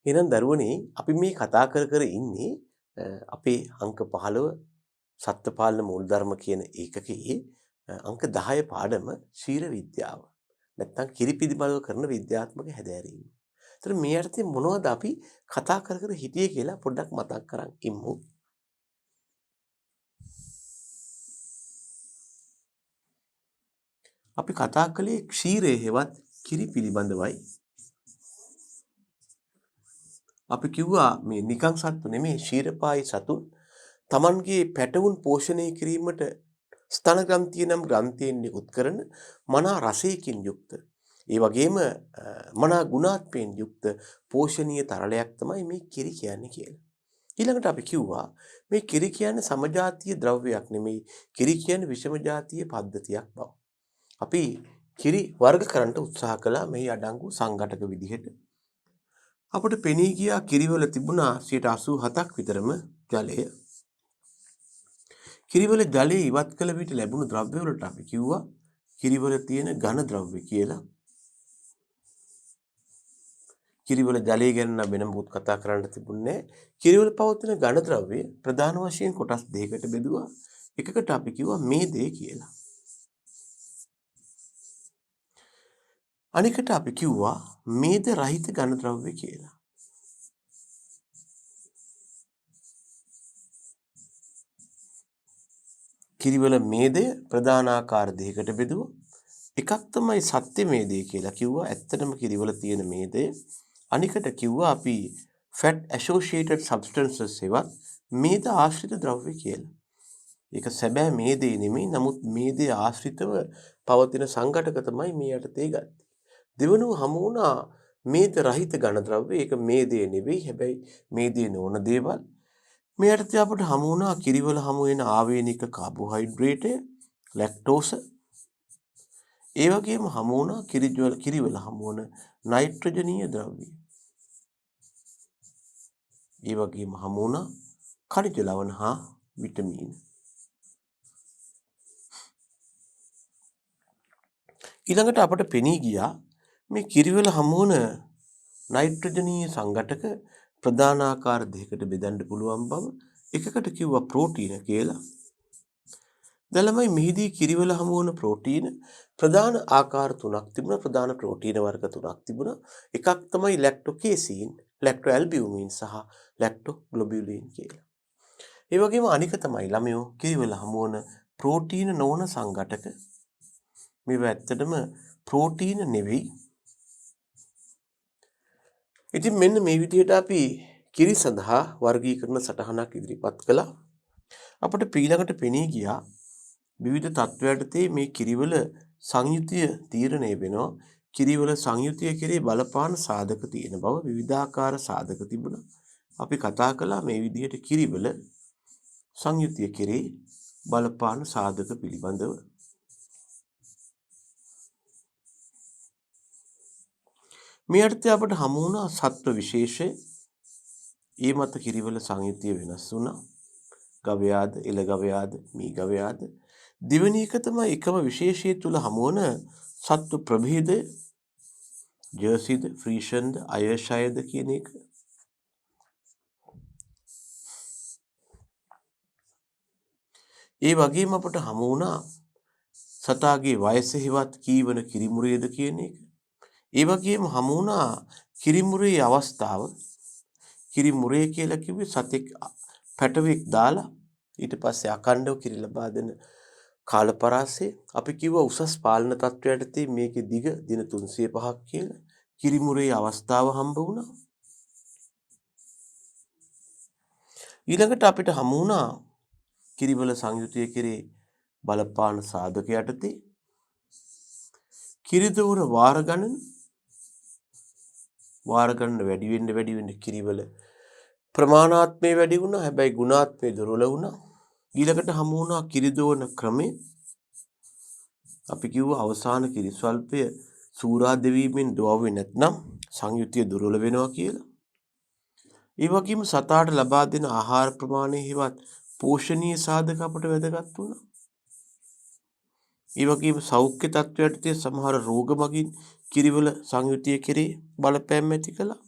එහෙනම් දරුවනේ අපි මේ කතා කර කර ඉන්නේ අපේ අංක 15 සත්ත්වපාලන මූලධර්ම කියන ඒකකයේ අංක 10 පාඩම ශීල විද්‍යාව. නැත්තම් කිරි පිළිබඳව කරන විද්‍යාත්මක හැදෑරීම. ඒතර මේ අර්ථයෙන් මොනවද අපි කතා කර කර හිටියේ කියලා පොඩ්ඩක් මතක් කරන් ඉමු. අපි කතා කළේ ක්ෂීරයේ හෙවත් කිරි පිළිබඳවයි. අපි කිව්වා මේ නිකං සත්තු නෙමේ ශීරපායි සතුන් තමන්ගේ පැටවුන් පෝෂණය කිරීමට ස්තන ග්‍රන්ථිය නම් ග්‍රන්ථියෙන් නිකුත් කරන මනා රසයකින් යුක්ත ඒ වගේම මනා ගුණාත්මයෙන් යුක්ත පෝෂණීය තරලයක් තමයි මේ කිරි කියන්නේ කියලා. ඊළඟට අපි කිව්වා මේ කිරි කියන්නේ සමජාතීය ද්‍රව්‍යයක් නෙමෙයි කිරි කියන්නේ විෂම ජාතීය පද්ධතියක් බව. අපි කිරි වර්ග කරන්න උත්සාහ කළා මේ අඩංගු සංඝටක විදිහට. අපට පෙනී ගියා කිරිවල තිබුණා 87ක් විතරම ජලය. කිරිවල ජලය ඉවත් කළ විට ලැබුණු ද්‍රව්‍ය වලට අපි කිව්වා කිරිවල තියෙන ඝන ද්‍රව්‍ය කියලා. කිරිවල ජලය ගැන වෙනම පුත් කතා කරන්න තිබුණේ නැහැ. කිරිවල පවතින ඝන ද්‍රව්‍ය ප්‍රධාන වශයෙන් කොටස් දෙකකට බෙදුවා. එකකට අපි කිව්වා මේදේ කියලා. අනිකට අපි කිව්වා මේද රහිත ඝන ද්‍රව්‍ය කියලා. කිරිවල මේදය ප්‍රධාන ආකාර දෙකකට බෙදුවා. එකක් තමයි සත්‍ය මේදය කියලා කිව්වා. ඇත්තටම කිරිවල තියෙන මේදය. අනිකට කිව්වා අපි fat associated substances ඒවත් මේද ආශ්‍රිත ද්‍රව්‍ය කියලා. ඒක සැබෑ මේදේ නෙමෙයි. නමුත් මේදේ ආශ්‍රිතව පවතින සංඝටක තමයි මේ යටතේ ගත්තේ. දෙවනුව හමු වුණා මේද රහිත ඝන ද්‍රව්‍ය. ඒක මේදේ නෙවෙයි. හැබැයි මේදේ නොවන දේවල්. මේ යටතේ අපට හමු වුණා කිරිවල හමු වෙන ආවේනික කාබෝහයිඩ්‍රේටය, ලැක්ටෝස. ඒ වගේම හමු වුණා කිරිවල හමු වන නයිට්‍රජනීය ද්‍රව්‍ය. ඒ වගේම හමු වුණා ಖನಿජ ලවණ හා විටමින්. ඊළඟට අපට පෙනී ගියා මේ කිරිවල හමු වන නයිට්‍රජනීය සංඝටක ප්‍රධාන ආකාර දෙකකට බෙදන්න පුළුවන් බව. එකකට කිව්වා ප්‍රෝටීන කියලා. දැලමයි මෙහිදී කිරිවල හමු වන ප්‍රෝටීන ප්‍රධාන ආකාර තුනක් තිබුණා. ප්‍රධාන ප්‍රෝටීන වර්ග තුනක් තිබුණා. එකක් තමයි ලැක්ටෝකේසීන්, ලැක්ටෝඇල්බියුමින් සහ ලැක්ටෝග්ලොබියුලින් කියලා. ඒ වගේම අනික තමයි ළමයෝ කිරිවල හමු වන ප්‍රෝටීන නොවන සංඝටක. මේවා ඇත්තටම ප්‍රෝටීන නෙවෙයි. ඉතින් මෙන්න මේ විදිහට අපි කිරි සඳහා වර්ගීකරණ සටහනක් ඉදිරිපත් කළා. අපට ඊළඟට පෙනී ගියා විවිධ තත්ත්වයන්ටදී මේ කිරිවල සංයුතිය තීරණය වෙනවා. කිරිවල සංයුතිය කෙරේ බලපාන සාධක තියෙන බව විවිධාකාර සාධක තිබුණා. අපි කතා කළා මේ විදිහට කිරිවල සංයුතිය කෙරේ බලපාන සාධක පිළිබඳව. මේ අර්ථය අපට හමු වුණා සත්ව විශේෂය. ඒ මත කිරිවල සංයුතිය වෙනස් වුණා. ගවයාද, එළ ගවයාද, මී ගවයාද. දෙවෙනි එක තමයි එකම විශේෂය තුල හමු වන සත්ව ප්‍රභේදය. ජර්සිද, ෆ්‍රීෂන්ද, අයර්ෂයර්ද කියන එක. ඒ වගේම අපට හමු වුණා සතාගේ වයස හෙවත් කීවන කිරිමුරේද කියන එක. ඒ වගේම හමු වුණා කිරිමුරේ අවස්ථාව. කිරිමුරේ කියලා කිව්වේ සතෙක් පැටවෙක් දාලා ඊට පස්සේ අකණ්ඩව කිරි ලබා දෙන කාලපරාසය. අපි කිව්වා උසස් පාලන තත්ත්වයටදී මේකේ දිග දින 305ක් කියලා. කිරිමුරේ අවස්ථාව හම්බ වුණා. ඊළඟට අපිට හමු වුණා කිරිවල සංයුතිය කෙරේ බලපාන සාධක යටතේ කිරිදෝර වාර ගණන වැඩි වෙන්න කිරිවල ප්‍රමාණාත්මය වැඩි වුණා. හැබැයි ගුණාත්මය දුර්වල වුණා. ඊළඟට හමු වුණා කිරිදෝන ක්‍රමය. අපි කිව්වා අවසාන කිරි ස්වල්පය සූරා දෙවීමෙන් දුවවෙ නැත්නම් සංයුතිය දුර්වල වෙනවා කියලා. ඒ වගේම සතාට ලබා දෙන ආහාර ප්‍රමාණය හෙවත් පෝෂණීය සාධක අපට වැදගත් වුණා. ඒ වගේම සෞඛ්‍ය තත්ත්වයටදී සමහර රෝග මගින් කිරිවල සංයුතිය කෙරේ බලපෑම් ඇති කළා.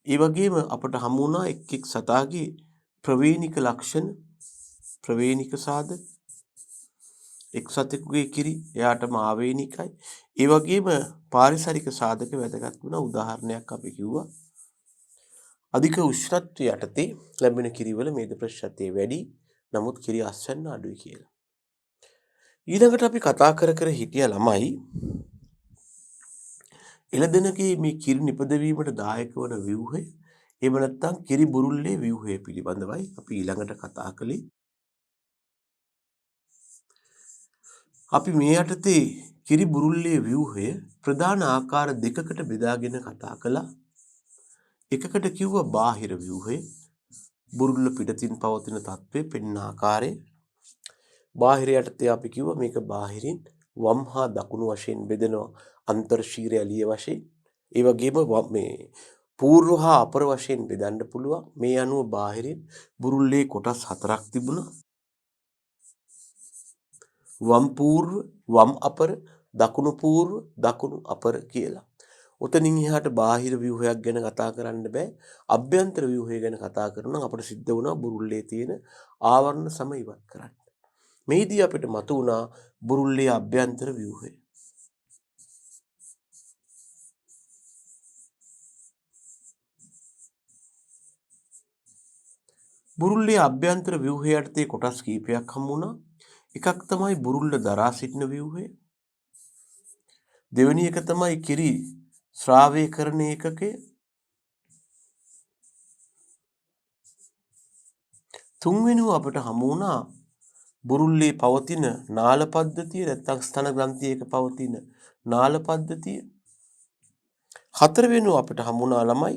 ඒ වගේම අපට හමු වුණා එක් එක් සතාගේ ප්‍රවේණික ලක්ෂණ, ප්‍රවේණික සාධක. එක් සතෙකුගේ කිරි එයාටම ආවේනිකයි. ඒ වගේම පාරිසරික සාධක වැදගත් වුණා. උදාහරණයක් අපි කිව්වා අධික උෂ්ණත්වය යටතේ ලැබෙන කිරිවල මේද ප්‍රතිශතය වැඩි. නමුත් කිරි අස්වැන්න අඩුයි කියලා. ඊළඟට අපි කතා කර හිටිය ළමයි එළදෙනගේ මේ කිරි නිපදවීමට දායක වන ව්‍යුහය, එහෙම නැත්නම් කිරි බුරුල්ලේ ව්‍යුහය පිළිබඳවයි අපි ඊළඟට කතා කළේ. අපි මේ යටතේ කිරි බුරුල්ලේ ව්‍යුහය ප්‍රධාන ආකාර දෙකකට බෙදාගෙන කතා කළා. එකකට කිව්වා බාහිර ව්‍යුහය, බුරුල්ල පිටතින් පවතින තත්ත්වය පෙන්වන ආකාරය. බාහිර යටතේ අපි කිව්වා මේක බාහිරින් වම් හා දකුණු වශයෙන් බෙදෙනවා අන්තර්ශීර ඇලිය වශයෙන්. ඒ වගේම මේ පූර්ව හා අපර වශයෙන් බෙදන්න පුළුවන්. මේ අනුව බාහිරින් බුරුල්ලේ කොටස් හතරක් තිබුණා. වම් පූර්ව, වම් අපර, දකුණු පූර්ව, දකුණු අපර කියලා. උතනින් එහාට බාහිර ව්‍යුහයක් ගැන කතා කරන්න බෑ. අභ්‍යන්තර ව්‍යුහය ගැන කතා කරනවා අපිට සිද්ධ වුණා බුරුල්ලේ තියෙන ආවරණ සම ඉවත් කරන්න. මේදී අපිට මතු වුණා බුරුල්ලේ අභ්‍යන්තර ව්‍යුහය. බුරුල්ලේ අභ්‍යන්තර ව්‍යුහය යටතේ කොටස් කීපයක් හමු වුණා. එකක් තමයි බුරුල්ල දරා සිටින ව්‍යුහය. දෙවෙනි එක තමයි කිරි ශ්‍රාවය කරන ඒකකය. තුන්වෙනිව අපිට හමු වුණා බුරුල්ලේ පවතින නාල පද්ධතිය, නැත්නම් ස්තන ග්‍රන්ථියක පවතින නාල පද්ධතිය. හතරවෙනිව අපිට හමු වුණා ළමයි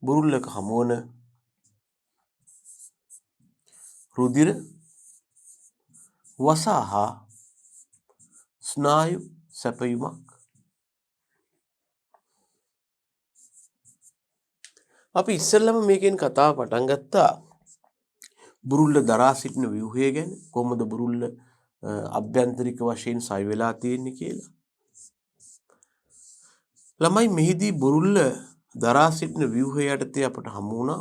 බුරුල්ලක හමුවන රුධිර, වසා හා ස්නායු සැපයුමක්. අපි ඉස්සෙල්ලම මේකෙන් කතාව පටන් ගත්තා බුරුල්ල දරා සිටින ව්‍යුහය ගැන. කොහොමද බුරුල්ල අභ්‍යන්තරික වශයෙන් සයි වෙලා තියෙන්නේ කියලා. ළමයි මෙහිදී බුරුල්ල දරා සිටින ව්‍යුහය යටතේ අපට හමු වුණා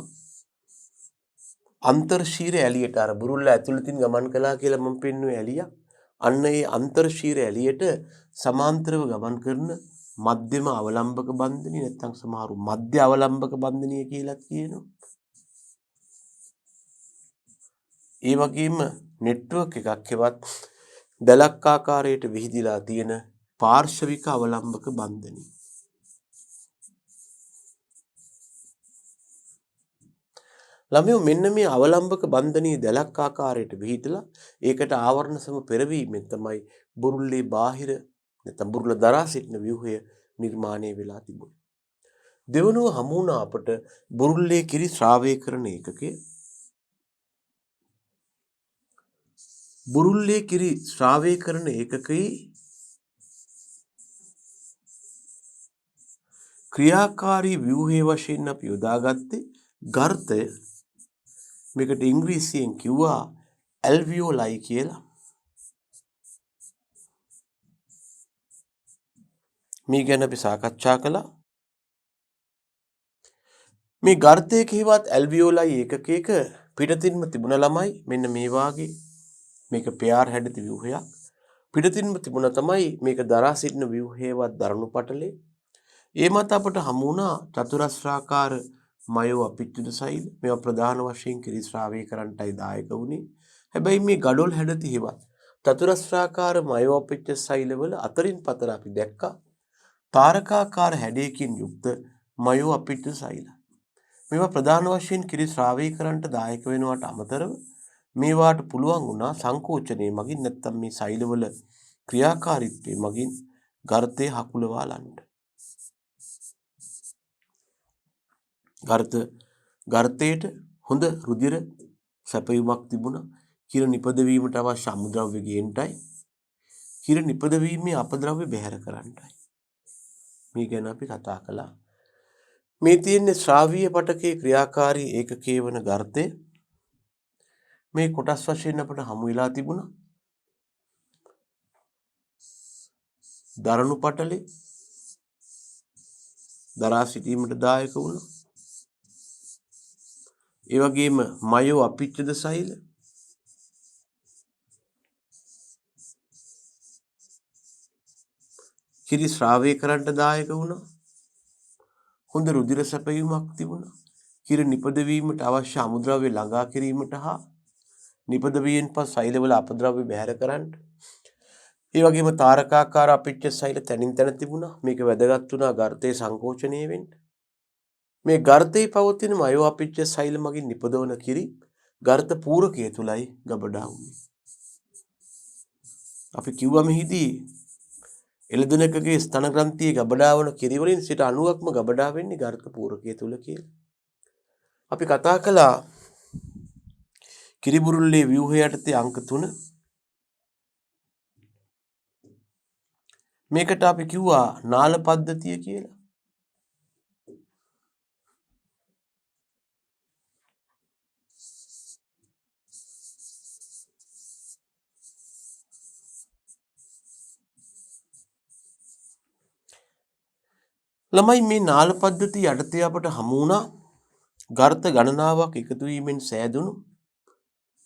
අන්තර්ශීර ඇලියට. අර බුරුල්ල ඇතුළතින් ගමන් කළා කියලා මම පෙන්නුවේ ඇලිය. අන්න ඒ අන්තර්ශීර ඇලියට සමාන්තරව ගමන් කරන මධ්‍යම අවලම්බක බන්ධනිය, නැත්නම් සමහරු මධ්‍ය අවලම්බක බන්ධනිය කියලා කියනවා. ඒ වගේම නෙට්වර්ක් එකක් හෙවත් දැලක් ආකාරයට විහිදිලා තියෙන පාර්ශවික අවලම්බක බන්ධනිය. ළමයෝ මෙන්න මේ අවලම්බක බන්ධනීය දැලක් ආකාරයට විහිදලා ඒකට ආවරණ සම පෙරවීමෙන් තමයි බුරුල්ලේ බාහිර නැත්නම් බුරුල්ල දරා සිටින ව්‍යුහය නිර්මාණය වෙලා තිබුණේ. දෙවනුව හමු වුණා අපට බුරුල්ලේ කිරි ශ්‍රාවය කරන ඒකකය. බුරුල්ලේ කිරි ශ්‍රාවය කරන ඒකකයේ ක්‍රියාකාරී ව්‍යුහය වශයෙන් අපි යොදාගත්තේ ගර්තය. මේකට ඉංග්‍රීසියෙන් කිව්වා ඇල්වියෝලයි කියලා. මේ ගැන අපි සාකච්ඡා කළා. මේ ගර්තයක හෙවත් ඇල්වියෝලයි ඒකකයක පිටතින්ම තිබුණ ළමයි මෙන්න මේ වාගේ මේක පෙයාර් හැඩති ව්‍යුහයක්. පිටතින්ම තිබුණ තමයි මේක දරා සිටින ව්‍යුහයවත් දරණු පටලේ. ඒ මත අපට හමු වුණා චතුරස්‍රාකාර මයෝ අපිච්චුද සෛල. මේවා ප්‍රධාන වශයෙන් කිරි ශ්‍රාවය කරන්නටයි දායක වුණේ. හැබැයි මේ ගඩොල් හැඩති හෙවත් චතුරස්‍රාකාර මයෝ අපිච්ච සෛලවල අතරින් පතර අපි දැක්කා තාරකාකාර හැඩයකින් යුක්ත මයෝ අපිච්ච සෛල. මේවා ප්‍රධාන වශයෙන් කිරි ශ්‍රාවය කරන්නට දායක වෙනවට අමතරව මේවාට පුළුවන් වුණා සංකෝචනය මගින් නැත්නම් මේ සෛලවල ක්‍රියාකාරීත්වය මගින් ගර්තය හකුලවා ලන්න. ගර්තයට හොඳ රුධිර සැපයුමක් තිබුණා. කිර නිපදවීමට අවශ්‍ය අමුද්‍රව්‍ය ගේන්නටයි, කිර නිපදවීමේ අපද්‍රව්‍ය බැහැර කරන්නටයි. මේ ගැන අපි කතා කළා. මේ තියෙන්නේ ශ්‍රාවීය පටකයේ ක්‍රියාකාරී ඒකකයේ වන ගර්තය. මේ කොටස් වශයෙන් අපට හමු වෙලා තිබුණා දරණු පටලේ දරා සිටීමට දායක වුණා ඒ වගේම මයෝ අපිච්චද සෛල, කිරි ශ්‍රාවය කරන්නට දායක වුණා. හොඳ රුධිර සැපයීමක් තිබුණා. කිරි නිපදවීමට අවශ්‍ය අමුද්‍රව්‍ය ළඟා කිරීමට හා නිපදවීමෙන් පසු සෛලවල අපද්‍රව්‍ය බැහැර කරන්න. ඒ වගේම තාරකාකාර අපිච්ච සෛල තනින් තන තිබුණා. මේක වැදගත් වුණා ගර්තයේ සංකෝචනය වෙන්න. මේ ගර්තයේ පවතින මයෝ අපිච්ච සෛල මගින් නිපදවන කිරි ගර්ත පූරකය තුලයි ගබඩා වුනේ. අපි කිව්වා මෙහිදී එළදෙනකගේ ස්තන ග්‍රන්ථියේ ගබඩා වන කිරි වලින් 90%ක්ම ගබඩා වෙන්නේ ගර්ත පූරකය තුල කියලා. අපි කතා කළා කිරිබුරුල්ලේ ව්‍යුහය යටතේ අංක 3. මේකට අපි කිව්වා නාල පද්ධතිය කියලා. ළමයි මේ නාල පද්ධතිය යටතේ අපට හමු වුණා ගර්ත ගණනාවක් එකතු වීමෙන් සෑදුණු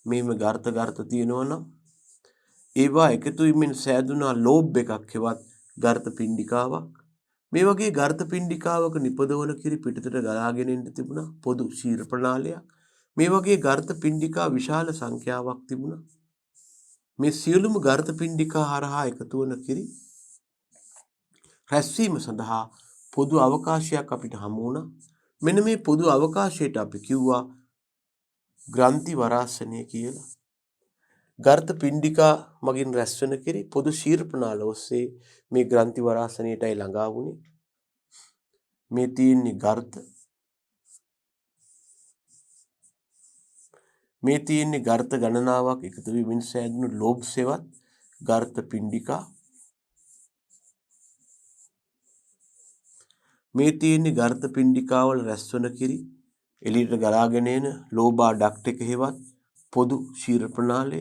මේම ගර්ත තියෙනවා නම් ඒවා එකතු වීමෙන් සෑදුනා ලෝබ් එකක් හෙවත් ගර්ත පිණ්ඩිකාවක්. මේ වගේ ගර්ත පිණ්ඩිකාවක නිපදවන කිරි පිටතට ගලාගෙන එන්න තිබුණා පොදු ශීර ප්‍රණාලයක්. මේ වගේ ගර්ත පිණ්ඩිකා විශාල සංඛ්‍යාවක් තිබුණා. මේ සියලුම ගර්ත පිණ්ඩිකා හරහා එකතු වන කිරි රැස්වීම සඳහා පොදු අවකාශයක් අපිට හමු වුණා. මෙන්න මේ පොදු අවකාශයට අපි කිව්වා ග්‍රන්ථි වරාසනය කියලා. ගර්ත පිණ්ඩිකා මගින් රැස්වෙන කිරි පොදු ශීර ප්‍රණාල ඔස්සේ මේ ග්‍රන්ථි වරාසනයටයි ළඟා වුණේ. මේ තියෙන්නේ ගර්ත. මේ තියෙන්නේ ගර්ත ගණනාවක් එකතු වීමෙන් සෑදුණු ලෝබ් සෙවත් ගර්ත පිණ්ඩිකා. මේ තියෙන්නේ ගර්ත පිණ්ඩිකාවල රැස්වන කිරි එළියට ගලාගෙන එන ලෝබා ඩක්ට් එක හෙවත් පොදු ශීර ප්‍රණාලය.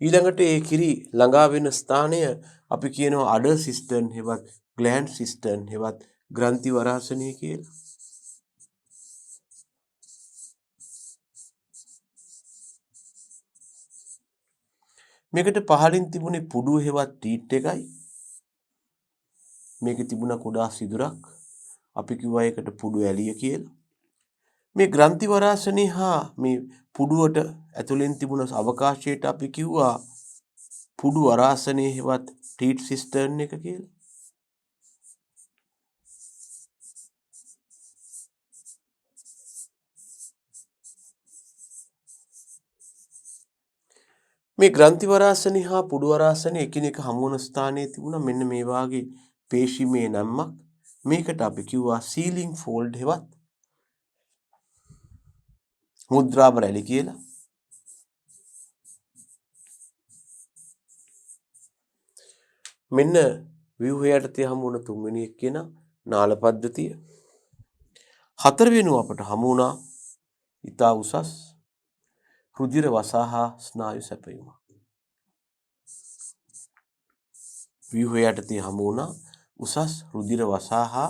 ඊළඟට ඒ කිරි ළඟා වෙන ස්ථානය අපි කියනවා අඩර් සිස්ටර්න් හෙවත් ග්ලෑන්ඩ් සිස්ටර්න් හෙවත් ග්‍රන්ථි වරාසනය කියලා. මේකට පහළින් තිබුණේ පුඩුව හෙවත් ටීට් එකයි. මේකේ තිබුණා කුඩා සිදුරක්. අපි කිව්වා ඒකට පුඩු ඇලිය කියලා. මේ ග්‍රන්ථි වරාසනය හා මේ පුඩුවට ඇතුලෙන් තිබුණ අවකාශයට අපි කිව්වා පුඩු වරාසනය හෙවත් ටීට් සිස්ටර්න් එක කියලා. මේ ග්‍රන්ථි වරාසනය හා පුඩු වරාසනය එකිනෙක හමු වන ස්ථානයේ තිබුණා මෙන්න මේ වාගේ පේශිමය නැම්මක්. මේකට අපි කිව්වා සීලින් ෆෝල්ඩ් හෙවත් මුද්‍රාබ රැලි කියලා. මෙන්න ව්‍යුහයට තිය හමු වුණ තුන්වෙනි එක කියන නාල පද්ධතිය. හතරවෙනුව අපට හමු වුණා ඉතා උසස් රුධිර වසහා ස්නායු සැපයීම. ව්‍යුහයට තිය හමු වුණා උසස් රුධිර වසහා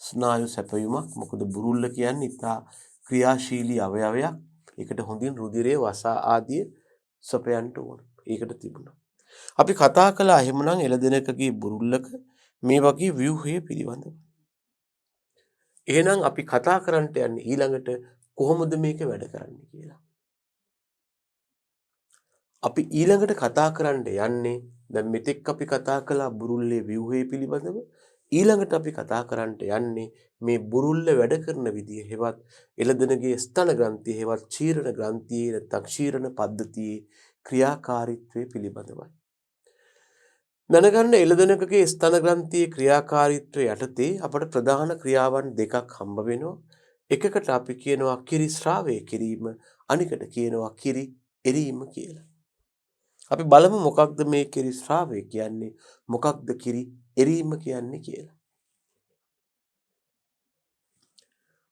ස්නායු සැපයීමක්. මොකද බුරුල්ල කියන්නේ ඉතා ක්‍රියාශීලී අවයවයක්. ඒකට හොඳින් රුධිරයේ වසා ආදිය සපයන්න ඕන. ඒකට තිබුණා. අපි කතා කළා එහෙමනම් එළදෙනකගේ බුරුල්ලක මේ වගේ ව්‍යුහය පිළිබඳව. එහෙනම් අපි කතා කරන්නට යන්නේ ඊළඟට කොහොමද මේක වැඩ කරන්නේ කියලා. අපි ඊළඟට කතා කරන්න යන්නේ දැන් මෙතෙක් අපි කතා කළා බුරුල්ලේ ව්‍යුහය පිළිබඳව. ඊළඟට අපි කතා කරන්න යන්නේ මේ බුරුල්ල වැඩ කරන විදිය හෙවත් එළදෙනගේ ස්තන ග්‍රන්ථිය හෙවත් ක්ෂීරණ ග්‍රන්ථියේ නැත්නම් ක්ෂීරණ පද්ධතියේ ක්‍රියාකාරීත්වය පිළිබඳවයි. දැනගන්න එළදෙනකගේ ස්තන ග්‍රන්ථියේ ක්‍රියාකාරීත්වය යටතේ අපට ප්‍රධාන ක්‍රියාවන් දෙකක් හම්බ වෙනවා. එකකට අපි කියනවා කිරි ශ්‍රාවය කිරීම, අනිකට කියනවා කිරි එරීම කියලා. අපි බලමු මොකක්ද මේ කිරි ශ්‍රාවය කියන්නේ, මොකක්ද කිරි එරීම කියන්නේ කියලා.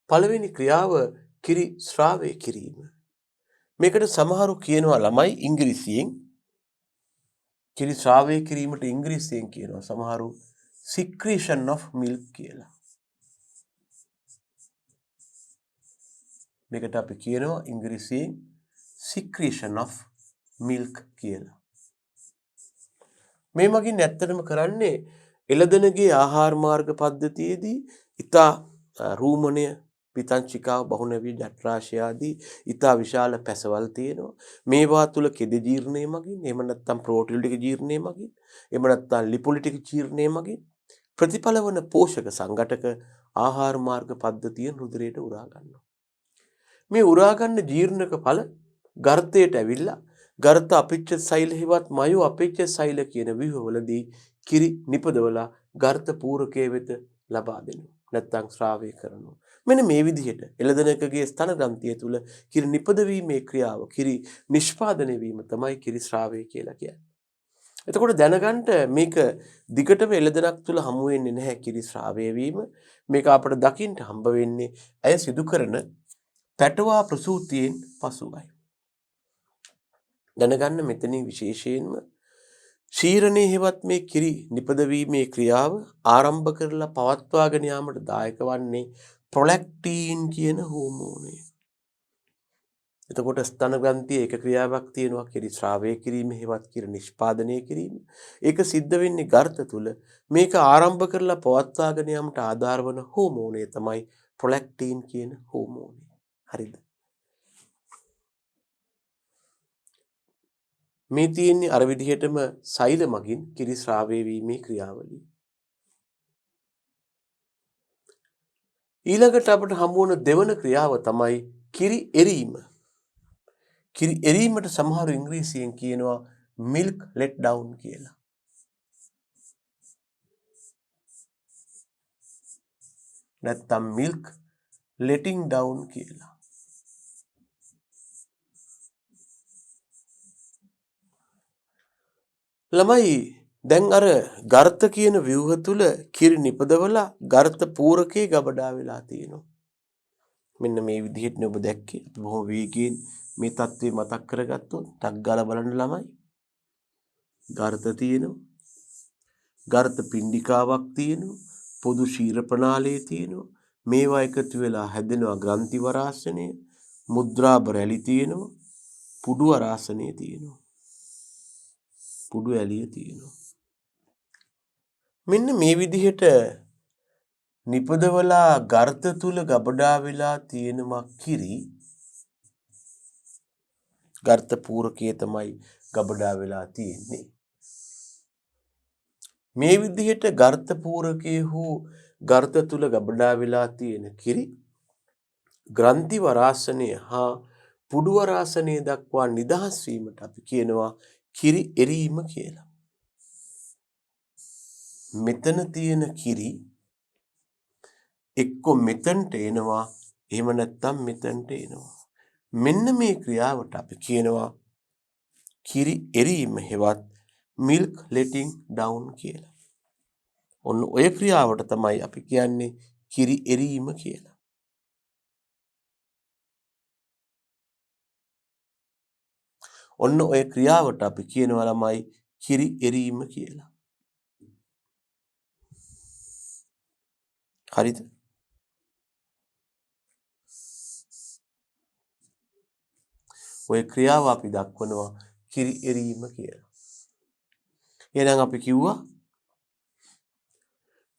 පළවෙනි ක්‍රියාව කිරි ශ්‍රාවය කිරීම. මේකට සමහරු කියනවා ළමයි ඉංග්‍රීසියෙන් කිරි ශ්‍රාවය කිරීමට ඉංග්‍රීසියෙන් කියනවා සමහරු secretion of milk කියලා. මේකට අපි කියනවා ඉංග්‍රීසියෙන් secretion of milk කියලා. මේ මගින් ඇත්තටම කරන්නේ එළදෙනගේ ආහාර මාර්ග පද්ධතියේදී ඉතා රූමණය පිතංචිකාව බහුනවී ජඨරාශය ආදී ඉතා විශාල පැසවල් තියෙනවා. මේවා තුල කෙද ජීර්ණය මගින් එහෙම නැත්නම් ප්‍රෝටීන් ටික ජීර්ණය මගින් එහෙම නැත්නම් ලිපොලි ටික ජීර්ණය මගින් ප්‍රතිඵල වන පෝෂක සංඝටක ආහාර මාර්ග පද්ධතියෙන් රුධිරයට උරා ගන්නවා. මේ උරා ගන්න ජීර්ණක ඵල ගර්තයට ඇවිල්ලා ගර්ත අපිච්ච සෛල හිවත් මයෝ අපිච්ච සෛල කියන ව්‍යුහවලදී කිරි නිපදවලා ගර්ත පූරකයේ වෙත ලබා දෙනවා. නැත්නම් ශ්‍රාවය කරනවා. මෙන්න මේ විදිහට එළදෙනකගේ ස්තන ග්‍රන්ථිය තුල කිරි නිපදවීමේ ක්‍රියාව කිරි නිෂ්පාදනය වීම තමයි කිරි ශ්‍රාවය කියලා කියන්නේ. එතකොට දැනගන්න මේක දිගටම එළදෙනක් තුල හමු වෙන්නේ නැහැ කිරි ශ්‍රාවය වීම. මේක අපිට දකින්න හම්බ වෙන්නේ ඇය සිදු කරන පැටවා ප්‍රසූතියෙන් පසුවයි. දැනගන්න මෙතනින් විශේෂයෙන්ම ශීරණේ හෙවත් මේ කිරි නිපදවීමේ ක්‍රියාව ආරම්භ කරලා පවත්වාගෙන යාමට දායක වන්නේ ප්‍රොලැක්ටින් කියන හෝමෝනය. එතකොට ස්තන ග්‍රන්ථියේ එක ක්‍රියාවක් තියෙනවා කිරි ශ්‍රාවය කිරීම හෙවත් කිරි නිෂ්පාදනය කිරීම. ඒක සිද්ධ වෙන්නේ ගර්ත තුල. මේක ආරම්භ කරලා පවත්වාගෙන යාමට ආධාර වන හෝමෝනය තමයි ප්‍රොලැක්ටින් කියන හෝමෝනය. හරිද? මේ තියෙන්නේ අර විදිහටම සෛල මගින් කිරි ශ්‍රාවය වීමේ ක්‍රියාවලිය. ඊළඟට අපිට හමු වන දෙවන ක්‍රියාව තමයි කිරි එරීම. කිරි එරීමට සමහර ඉංග්‍රීසියෙන් කියනවා milk let down කියලා. නැත්නම් milk letting down කියලා. ළමයි දැන් අර ගර්ත කියන ව්‍යුහ තුල කිරි නිපදවලා ගර්ත පූරකේ ගබඩා වෙලා තියෙනවා. මෙන්න මේ විදිහට ඔබ දැක්කේ. අපි බොහොම වේගයෙන් මේ தત્ත්වය මතක් කරගත්තොත් ටක් ගාලා බලන්න ළමයි. ගර්ත තියෙනවා. ගර්ත පිණ්ඩිකාවක් තියෙනවා. පොදු ශීර ප්‍රණාලය තියෙනවා. මේවා එකතු වෙලා හැදෙනවා ග්‍රන්ථි වරාසනය. මුද්‍රාබ රැලි තියෙනවා. පුඩු වරාසනය තියෙනවා. පුඩු ඇලිය තියෙනවා. මෙන්න මේ විදිහට නිපදවලා ගර්ත තුල ගබඩා වෙලා තියෙනවා කිරි. ගර්ත පූරකයේ තමයි ගබඩා වෙලා තියෙන්නේ. මේ විදිහට ගර්ත පූරකයේ හෝ ගර්ත තුල ගබඩා වෙලා තියෙන කිරි ග්‍රන්ථි වරාසනය හා පුඩු වරාසනය දක්වා නිදහස් වීමට අපි කියනවා කිරි එරීම කියලා. මෙතන තියෙන කිරි එක්ක මෙතනට එනවා එහෙම නැත්නම් මෙතනට එනවා. මෙන්න මේ ක්‍රියාවට අපි කියනවා කිරි එරීම හෙවත් milk letting down කියලා. ඔන්න ඔය ක්‍රියාවට තමයි අපි කියන්නේ කිරි එරීම කියලා. ඔන්න ඔය ක්‍රියාවට අපි කියනවා ළමයි කිරි එරීම කියලා. හරිද? ඔය ක්‍රියාව අපි දක්වනවා කිරි එරීම කියලා. එහෙනම් අපි කිව්වා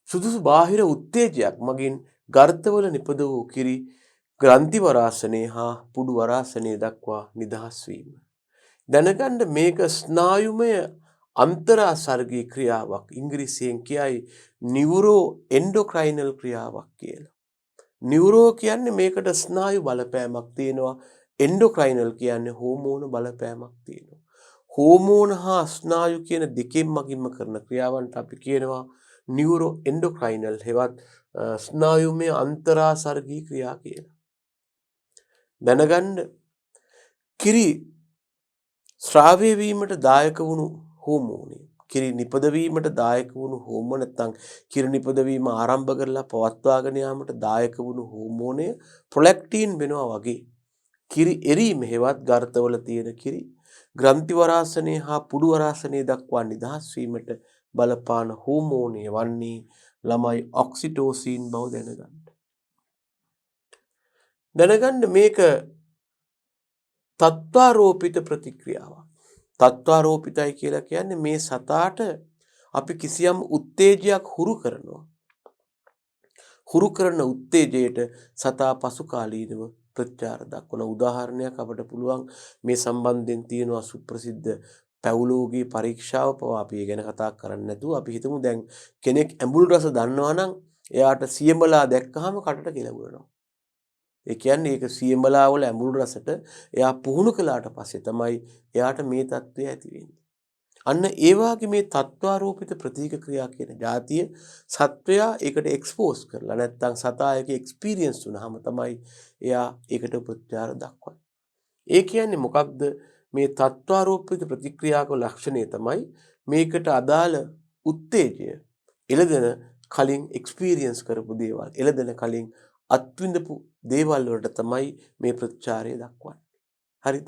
සුදුසු බාහිර උත්තේජයක් මගින් ගර්තවල නිපද වූ කිරි ග්‍රන්ථි වරාසනයේ හා පුඩු වරාසනයේ දක්වා නිදහස් වීම. දැනගන්න මේක ස්නායුමය අන්තරාසර්ගී ක්‍රියාවක්. ඉංග්‍රීසියෙන් කියයි නියුරෝ එන්ඩෝක්‍රයිනල් ක්‍රියාවක් කියලා. නියුරෝ කියන්නේ මේකට ස්නායු බලපෑමක් තියෙනවා. එන්ඩෝක්‍රයිනල් කියන්නේ හෝමෝන බලපෑමක් තියෙනවා. හෝමෝන හා ස්නායු කියන දෙකෙන් මගින්ම කරන ක්‍රියාවන්ට අපි කියනවා නියුරෝ එන්ඩෝක්‍රයිනල් හෙවත් ස්නායුමය අන්තරාසර්ගී ක්‍රියා කියලා. දැනගන්න කිරි ශ්‍රාව්‍ය වීමට දායක වුණු හෝමෝනය කිරි නිපදවීමට දායක වුණු හෝමෝන නැත්නම් කිරි නිපදවීම ආරම්භ කරලා පවත්වාගෙන යාමට දායක වුණු හෝමෝනය ප්‍රොලැක්ටින් වෙනවා වගේ කිරි එරීම හෙවත් ගර්තවල තියෙන කිරි ග්‍රන්ථි වරාසනය හා පුඩු වරාසනය දක්වා නිදහස් වීමට බලපාන හෝමෝනය වන්නේ ළමයි ඔක්සිටෝසින් බව දැනගන්න. දැනගන්න මේක තත්ත්වාරෝපිත ප්‍රතික්‍රියාවක්. තත්ත්වාරෝපිතයි කියලා කියන්නේ මේ සතාට අපි කිසියම් උත්තේජයක් හුරු කරනවා. හුරු කරන උත්තේජයට සතා පසු කාලීනව ප්‍රතිචාර දක්වන උදාහරණයක් අපට පුළුවන් මේ සම්බන්ධයෙන් තියෙනවා සුප්‍රසිද්ධ පැවුලෝගේ පරීක්ෂාව පවා අපි ඒ ගැන කතා කරන්නේ නැතුව අපි හිතමු දැන් කෙනෙක් ඇඹුල් රස දන්නවා නම් එයාට සියඹලා දැක්කහම කටට කෙලවුරනවා. ඒ කියන්නේ ඒක සියඹලා වල ඇඹුල් රසට එයා පුහුණු කළාට පස්සේ තමයි එයාට මේ தත්ත්වය ඇති වෙන්නේ. අන්න ඒ වාගේ මේ තත්ත්වාරෝපිත ප්‍රතික්‍රියා කියන જાතිය සත්වයා ඒකට එක්ස්පෝස් කරලා නැත්නම් සතා ඒකේ එක්ස්පීරියන්ස් වුණාම තමයි එයා ඒකට ප්‍රතිචාර දක්වන්නේ. ඒ කියන්නේ මොකක්ද මේ තත්ත්වාරෝපිත ප්‍රතික්‍රියාවක ලක්ෂණය තමයි මේකට අදාළ උත්තේජය එළදෙන කලින් එක්ස්පීරියන්ස් කරපු දේවල් එළදෙන කලින් අත්විඳපු දේවල් වලට තමයි මේ ප්‍රතිචාරය දක්වන්නේ. හරිද?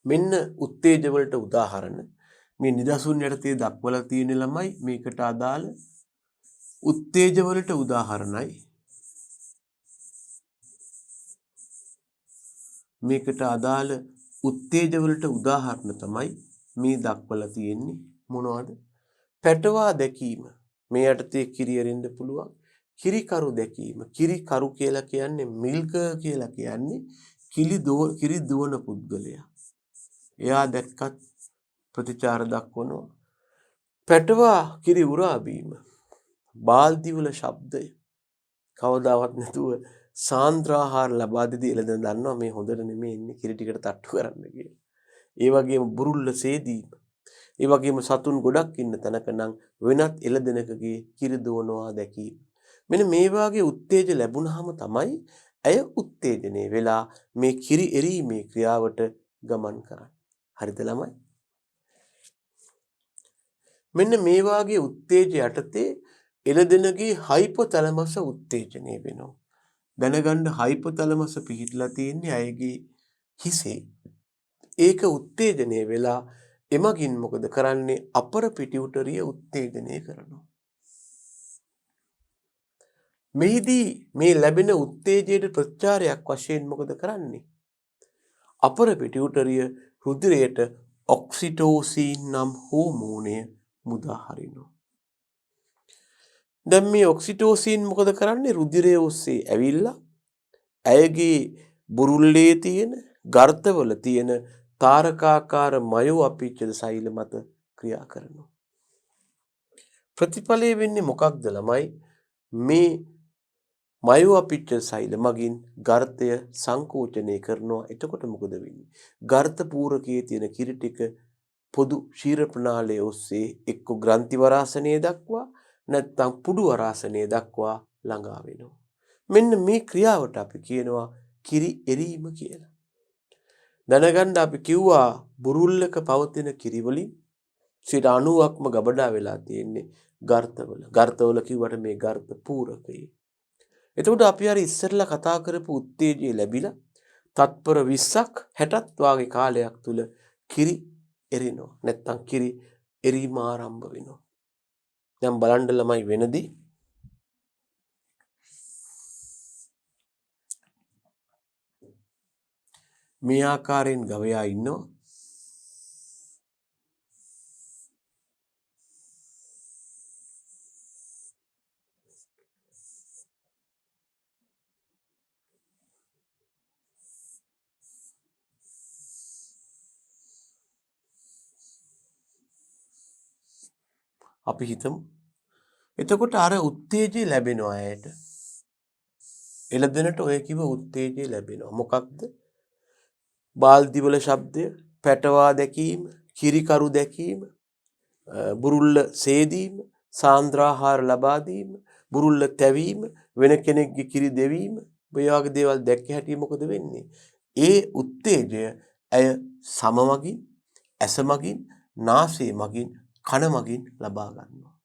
මෙන්න උත්තේජ වලට උදාහරණ මේ නිදසුන් යටතේ දක්වලා තියෙන ළමයි මේකට අදාළ උත්තේජ වලට උදාහරණයි මේකට අදාළ උත්තේජ වලට උදාහරණ තමයි මේ දක්වලා තියෙන්නේ. මොනවද? පැටවා දැකීම. මේ යටතේ කිරි එරෙන්න පුළුවන්. කිරිකරු දැකීම. කිරිකරු කියලා කියන්නේ මිල්කර් කියලා කියන්නේ කිරි දුවන පුද්ගලයා. එයා දැක්කත් ප්‍රතිචාර දක්වනවා. පැටවා කිරි උරා බීම. බාල්දි වල ශබ්දය. කවදාවත් නැතුව සාන්ද්‍රාහාර ලබා දෙදී එළදෙන දන්නවා මේ හොඳට නෙමෙයි ඉන්නේ කිරි ටිකට තට්ටු කරන්න කියලා. ඒ වගේම බුරුල්ල සේදීම. ඒ වගේම සතුන් ගොඩක් ඉන්න තැනක නම් වෙනත් එළදෙනකගේ කිරි දුවනවා දැකීම. මෙන්න මේ වාගේ උත්තේජ ලැබුණාම තමයි ඇය උත්තේජනය වෙලා මේ කිරි එරීමේ ක්‍රියාවට ගමන් කරන්නේ. හරිද ළමයි? මෙන්න මේ වාගේ උත්තේජ යටතේ එළදෙනගේ හයිපොතැලමස් උත්තේජනය වෙනවා. දැනගන්න හයිපොතැලමස් පිහිටලා තියෙන්නේ අයගේ හිසේ. ඒක උත්තේජනය වෙලා එමගින් මොකද කරන්නේ? අපර පිටියුටරිය උත්තේජනය කරනවා. මෙහිදී මේ ලැබෙන උත්තේජයට ප්‍රතිචාරයක් වශයෙන් මොකද කරන්නේ? අපර පිටියුටරිය රුධිරයට ඔක්සිටෝසින් නම් හෝමෝනය මුදා හරිනවා. දැන් මේ ඔක්සිටෝසින් මොකද කරන්නේ? රුධිරය ඔස්සේ ඇවිල්ලා ඇයගේ බුරුල්ලේ තියෙන ගර්තවල තියෙන තාරකාකාර මයෝ අපිච්චද සෛල මත ක්‍රියා කරනවා. ප්‍රතිඵලය වෙන්නේ මොකක්ද ළමයි? මේ මයෝ අපිච්ච සෛල මගින් ගර්තය සංකෝචනය කරනවා. එතකොට මොකද වෙන්නේ? ගර්ත පූරකයේ තියෙන කිරි ටික පොදු ශීර ප්‍රනාලය ඔස්සේ එක්ක ග්‍රන්ථි වරාසනය දක්වා නැත්නම් පුඩු වරාසනය දක්වා ළඟා වෙනවා. මෙන්න මේ ක්‍රියාවට අපි කියනවා කිරි එරීම කියලා. දැනගන්න අපි කිව්වා බුරුල්ලක පවතින කිරි වලින් 90%ක්ම ගබඩා වෙලා තියෙන්නේ ගර්තවල. ගර්තවල කිව්වට මේ ගර්ත පූරකයේ. එතකොට අපි අර ඉස්සෙල්ලා කතා කරපු උත්තේජය ලැබිලා තත්පර 20ක් 60ක් වාගේ කාලයක් තුල කිරි එරිනවා. නැත්තම් කිරි එරීම ආරම්භ වෙනවා. දැන් බලන්න ළමයි වෙනදී මේ ආකාරයෙන් ගවයා ඉන්නවා. අපි හිතමු. එතකොට අර උත්තේජය ලැබෙනවා ඇයට. එළදෙනට ඔය කිව්ව උත්තේජය ලැබෙනවා. මොකක්ද? බාල්දි වල ශබ්දය, පැටවා දැකීම, කිරිකරු දැකීම, බුරුල්ල සේදීම, සාන්ද්‍රාහාර ලබා දීම, බුරුල්ල තැවීම, වෙන කෙනෙක්ගේ කිරි දෙවීම, ඔය වගේ දේවල් දැක්ක හැටි මොකද වෙන්නේ? ඒ උත්තේජය ඇය සම මගින්, ඇස මගින්, නාසය මගින්, කන මගින් ලබා ගන්නවා.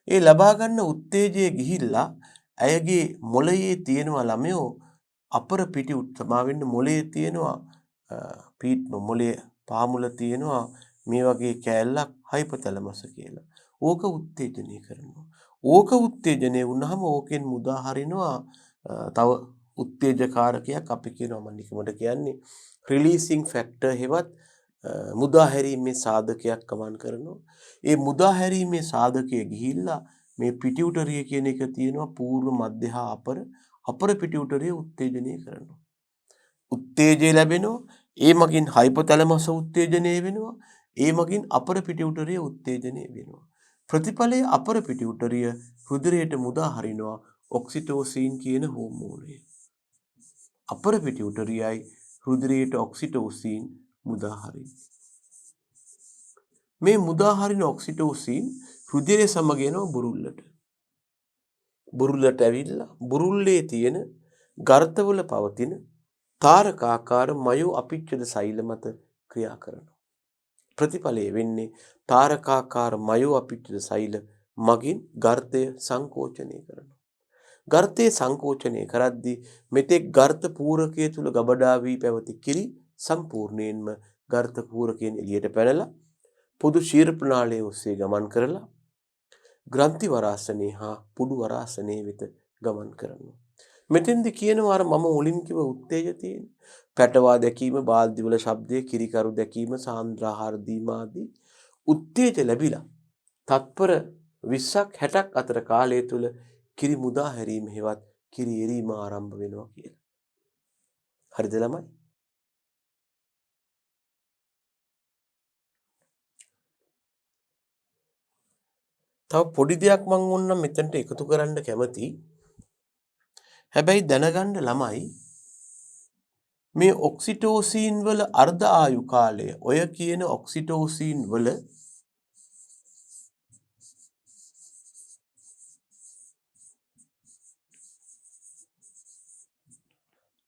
ඒ ලබා ගන්න උත්තේජය ගිහිල්ලා ඇයගේ මොළයේ තියෙනවා ළමයෝ අපර පිටි සමාවෙන්න මොලේ තියෙනවා මොලේ පාමුල තියෙනවා මේ වගේ කෑල්ලක් හයිපොතැලමස් කියලා. ඕක උත්තේජනය කරනවා. ඕක උත්තේජනය වුණාම ඕකෙන් මුදා හරිනවා තව උත්තේජකාරකයක් අපි කියනවා මම නිකමට කියන්නේ රිලීසිං ෆැක්ටර් හෙවත් මුදා හැරීමේ සාධකයක් ගමන් කරනවා. ඒ මුදා හැරීමේ සාධකය ගිහිල්ලා මේ පිටියුටරිය කියන එක තියෙනවා පූර්ව මධ්‍ය හා අපර පිටියුටරිය උත්තේජනය කරනවා. උත්තේජය ලැබෙනවා. ඒ මගින් හයිපොතැලමස් උත්තේජනය වෙනවා. ඒ මගින් අපර පිටියුටරිය උත්තේජනය වෙනවා. ප්‍රතිඵලයේ අපර පිටියුටරිය රුධිරයට මුදා හරිනවා ඔක්සිටෝසින් කියන හෝමෝනය. අපර පිටියුටරියයි රුධිරයට ඔක්සිටෝසින් මුදා හරිනවා. මේ මුදා හරින ඔක්සිටෝසින් රුධිරය සමග එනවා බුරුල්ලට. බුරුල්ලට ඇවිල්ලා බුරුල්ලේ තියෙන ගර්තවල පවතින තාරකාකාර මයෝ අපිච්ඡද සෛල මත ක්‍රියා කරනවා. ප්‍රතිඵලය වෙන්නේ තාරකාකාර මයෝ අපිච්ඡද සෛල මගින් ගර්තය සංකෝචනය කරනවා. ගර්තය සංකෝචනය කරද්දී මෙතෙක් ගර්ත පූරකයේ තුල ගබඩා වී පැවති කිරි සම්පූර්ණයෙන්ම ගර්ත පූරකයෙන් එළියට පැනලා පොදු ශීර්ප්‍රණාලයේ ඔස්සේ ගමන් කරලා ග්‍රන්ථි වරාසනයේ හා පුඩු වරාසනයේ වෙත ගමන් කරනවා. මෙතෙන්ද කියනවා අර මම මුලින් කිව්ව උත්තේජ තියෙන පැටවා දැකීම, බාල්දි වල ශබ්දය, කිරිකරු දැකීම, සාන්ද්‍රාහාර දීම ආදී උත්තේජ ලැබිලා තත්පර 20ක් 60ක් අතර කාලය තුල කිරි මුදා හැරීම හෙවත් කිරි එරීම ආරම්භ වෙනවා කියලා. හරිද ළමයි? තව පොඩි දෙයක් මම ඕනනම් මෙතනට එකතු කරන්න කැමතියි. හැබැයි දැනගන්න ළමයි මේ ඔක්සිටෝසින් වල අර්ධ ආයු කාලය ඔය කියන ඔක්සිටෝසින් වල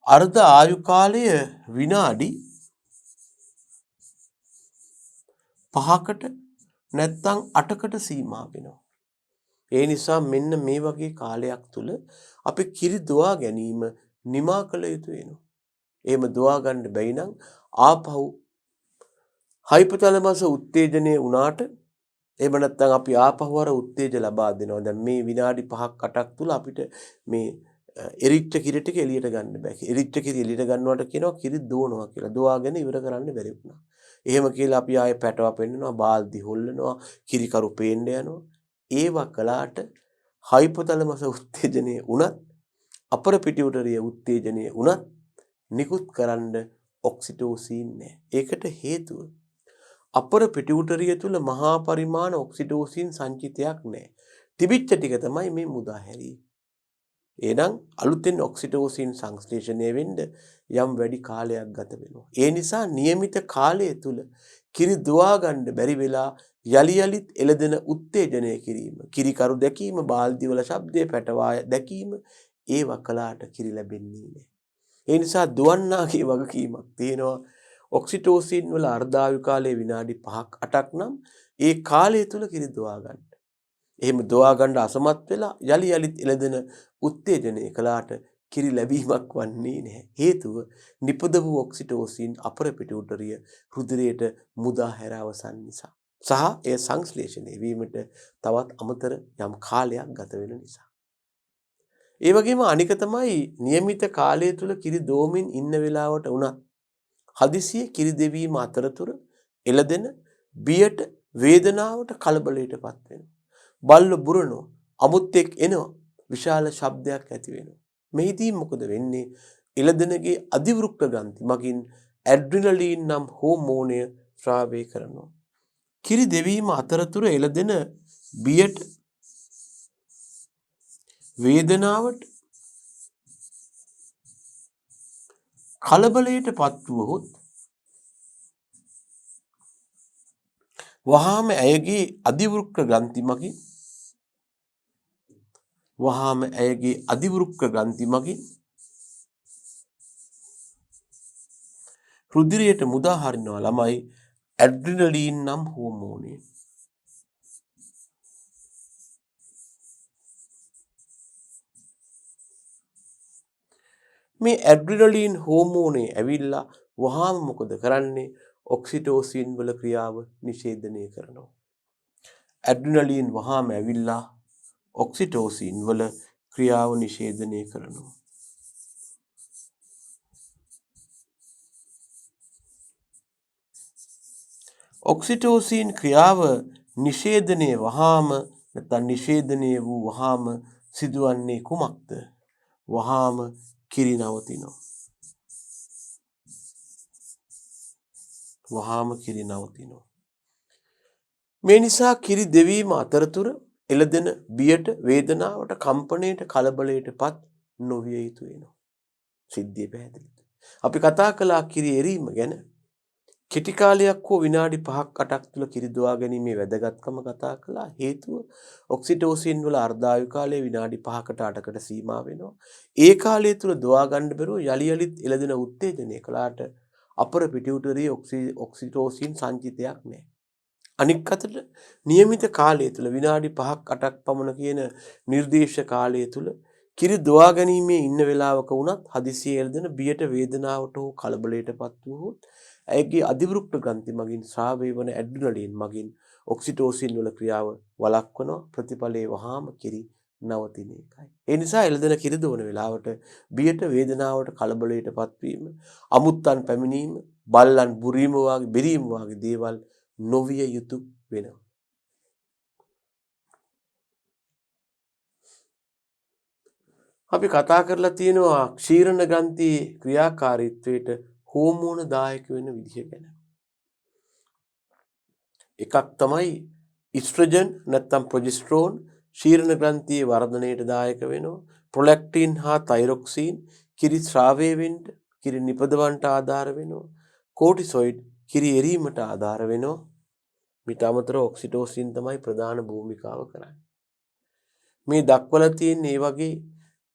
අර්ධ ආයු කාලය විනාඩි 5කට නැත්නම් 8කට සීමා වෙනවා. ඒ නිසා මෙන්න මේ වගේ කාලයක් තුල අපි කිරි දුවා ගැනීම නිමා කළ යුතු වෙනවා. එහෙම දුවා ගන්න බැයි නම් ආපහු හයිපොතැලමස් උත්තේජනය වුණාට එහෙම නැත්නම් අපි ආපහු අර උත්තේජ ලබා දෙනවා. දැන් මේ විනාඩි 5ක් 8ක් තුල අපිට මේ එරිච්ච කිරි ටික එළියට ගන්න බෑ. එරිච්ච කිරි එළියට ගන්නවට කියනවා කිරි දුවනවා කියලා. දුවාගෙන ඉවර කරන්න බැරි වුණා. එහෙම කියලා අපි ආයේ පැටව පෙන්නනවා, බාල්දි හොල්ලනවා, කිරිකරු පේන්න යනවා. ඒවා කළාට හයිපොතැලමස් උත්තේජනය වුණත් අපර පිටියුටරිය උත්තේජනය වුණත් නිකුත් කරන්න ඔක්සිටෝසින් නැහැ. ඒකට හේතුව අපර පිටියුටරිය තුල මහා පරිමාණ ඔක්සිටෝසින් සංචිතයක් නැහැ. තිබිච්ච ටික තමයි මේ මුදා හැරීම. එහෙනම් අලුතෙන් ඔක්සිටෝසින් සංශ්ලේෂණය වෙන්න යම් වැඩි කාලයක් ගත වෙනවා. ඒ නිසා નિયમિત කාලය තුල කිරි දුවා ගන්න බැරි වෙලා යලි යලිත් එළදෙන උත්තේජනය කිරීම, කිරිකරු දැකීම, බාල්දි වල ශබ්දය, පැටවා දැකීම ඒවා කළාට කිරි ලැබෙන්නේ නැහැ. ඒ නිසා දුවන්නාගේ වගකීමක් තියෙනවා. ඔක්සිටෝසින් වල අර්ධායු කාලය විනාඩි 5ක් 8ක් නම් ඒ කාලය තුල කිරි දුවා ගන්න. එහෙම දුවා ගන්න අසමත් වෙලා යලි යලිත් එළදෙන උත්තේජනය කළාට කිරි ලැබීමක් වන්නේ නැහැ. හේතුව නිපද වූ ඔක්සිටෝසින් අපර පිටියුටරිය රුධිරයට මුදා හැර අවසන් නිසා. සහ එය සංශ්ලේෂණය වීමට තවත් අමතර යම් කාලයක් ගත වෙන නිසා. ඒ වගේම අනික තමයි નિયમિત කාලය තුල කිරි දෝමින් ඉන්න වෙලාවට උනත් හදිසියෙ කිරි දෙවීම අතරතුර එළදෙන බියට වේදනාවට කලබලයටපත් වෙනවා. බල්ල බුරනවා, අමුත්තෙක් එනවා, විශාල ශබ්දයක් ඇති වෙනවා. මෙහිදී මොකද වෙන්නේ? එළදෙනගේ අධිවෘක්ක ග්‍රන්ථි මගින් ඇඩ්‍රිනලින් නම් හෝමෝනය ස්‍රාවය කරනවා. කිරි දෙවීම අතරතුර එළදෙන බියට වේදනාවට කලබලයට පත්වුවහොත් වහාම ඇයගේ අධිවෘක්ක ග්‍රන්ථි මගින් රුධිරයට මුදා හරිනවා ළමයි ඇඩ්‍රිනලින් නම් හෝමෝනය. මේ ඇඩ්‍රිනලින් හෝමෝනේ ඇවිල්ලා වහාම මොකද කරන්නේ? ඔක්සිටෝසින් වල ක්‍රියාව නිෂේධනය කරනවා. ඇඩ්‍රිනලින් වහාම ඇවිල්ලා ඔක්සිටෝසින් වල ක්‍රියාව නිෂේධනය කරනවා. ඔක්සිටෝසින් ක්‍රියාව නිෂේධනය වහාම නැත්නම් නිෂේධනය වූ වහාම සිදුවන්නේ කුමක්ද? වහාම කිරි නවතිනවා. වහාම කිරි නවතිනවා. මේ නිසා කිරි දෙවීම අතරතුර එළදෙන බියට, වේදනාවට, කම්පනයට, කලබලයටපත් නොවිය යුතු වෙනවා. සිද්ධිය පැහැදිලිද? අපි කතා කළා කිරි එරීම ගැන. කෙටි කාලයක් හෝ විනාඩි 5ක් 8ක් තුල කිරි දුවා ගැනීමේ වැදගත්කම කතා කළා. හේතුව ඔක්සිටෝසින් වල අර්ධායු කාලය විනාඩි 5කට 8කට සීමා වෙනවා. ඒ කාලය තුල දුවා ගන්න බැරුව යලි යලිත් එළදෙන උත්තේජනය කළාට අපර පිටියුටරි ඔක්සිටෝසින් සංචිතයක් නැහැ. අනික් අතට નિયમિત කාලය තුල විනාඩි 5ක් 8ක් පමණ කියන නිර්දේශ කාලය තුල කිරි දුවා ගැනීමේ ඉන්න වෙලාවක වුණත් හදිසියේ එළදෙන බියට, වේදනාවට හෝ කලබලයටපත් වුවහොත් ඇයගේ අධිවෘක්ක ග්‍රන්ථි මගින් ස්‍රාවය වන ඇඩ්‍රිනලින් මගින් ඔක්සිටෝසින් වල ක්‍රියාව වළක්වනවා. ප්‍රතිඵලයේ වහාම කිරි නවතින එකයි. ඒ නිසා එළදෙන කිරි දුවන වෙලාවට බියට, වේදනාවට, කලබලයටපත් වීම, අමුත්තන් පැමිණීම, බල්ලන් බිරීම වගේ දේවල් නොවිය යුතු වෙනවා. අපි කතා කරලා තියෙනවා ක්ෂීරණ ග්‍රන්ථියේ ක්‍රියාකාරීත්වයට හෝමෝන දායක වෙන විදිහ ගැන. එකක් තමයි ඉස්ට්‍රජන් නැත්නම් ප්‍රොජෙස්ටරෝන් ක්ෂීරණ ග්‍රන්ථියේ වර්ධනයට දායක වෙනවා. ප්‍රොලැක්ටින් හා තයිරොක්සින් කිරි ශ්‍රාවය වෙන්න, කිරි නිපදවන්නට ආධාර වෙනවා. කෝටිසොයිඩ් කිරි එරීමට ආධාර වෙනවා. ඊට අමතරව ඔක්සිටෝසින් තමයි ප්‍රධාන භූමිකාව කරන්නේ. මේ දක්වලා තියෙන මේ වගේ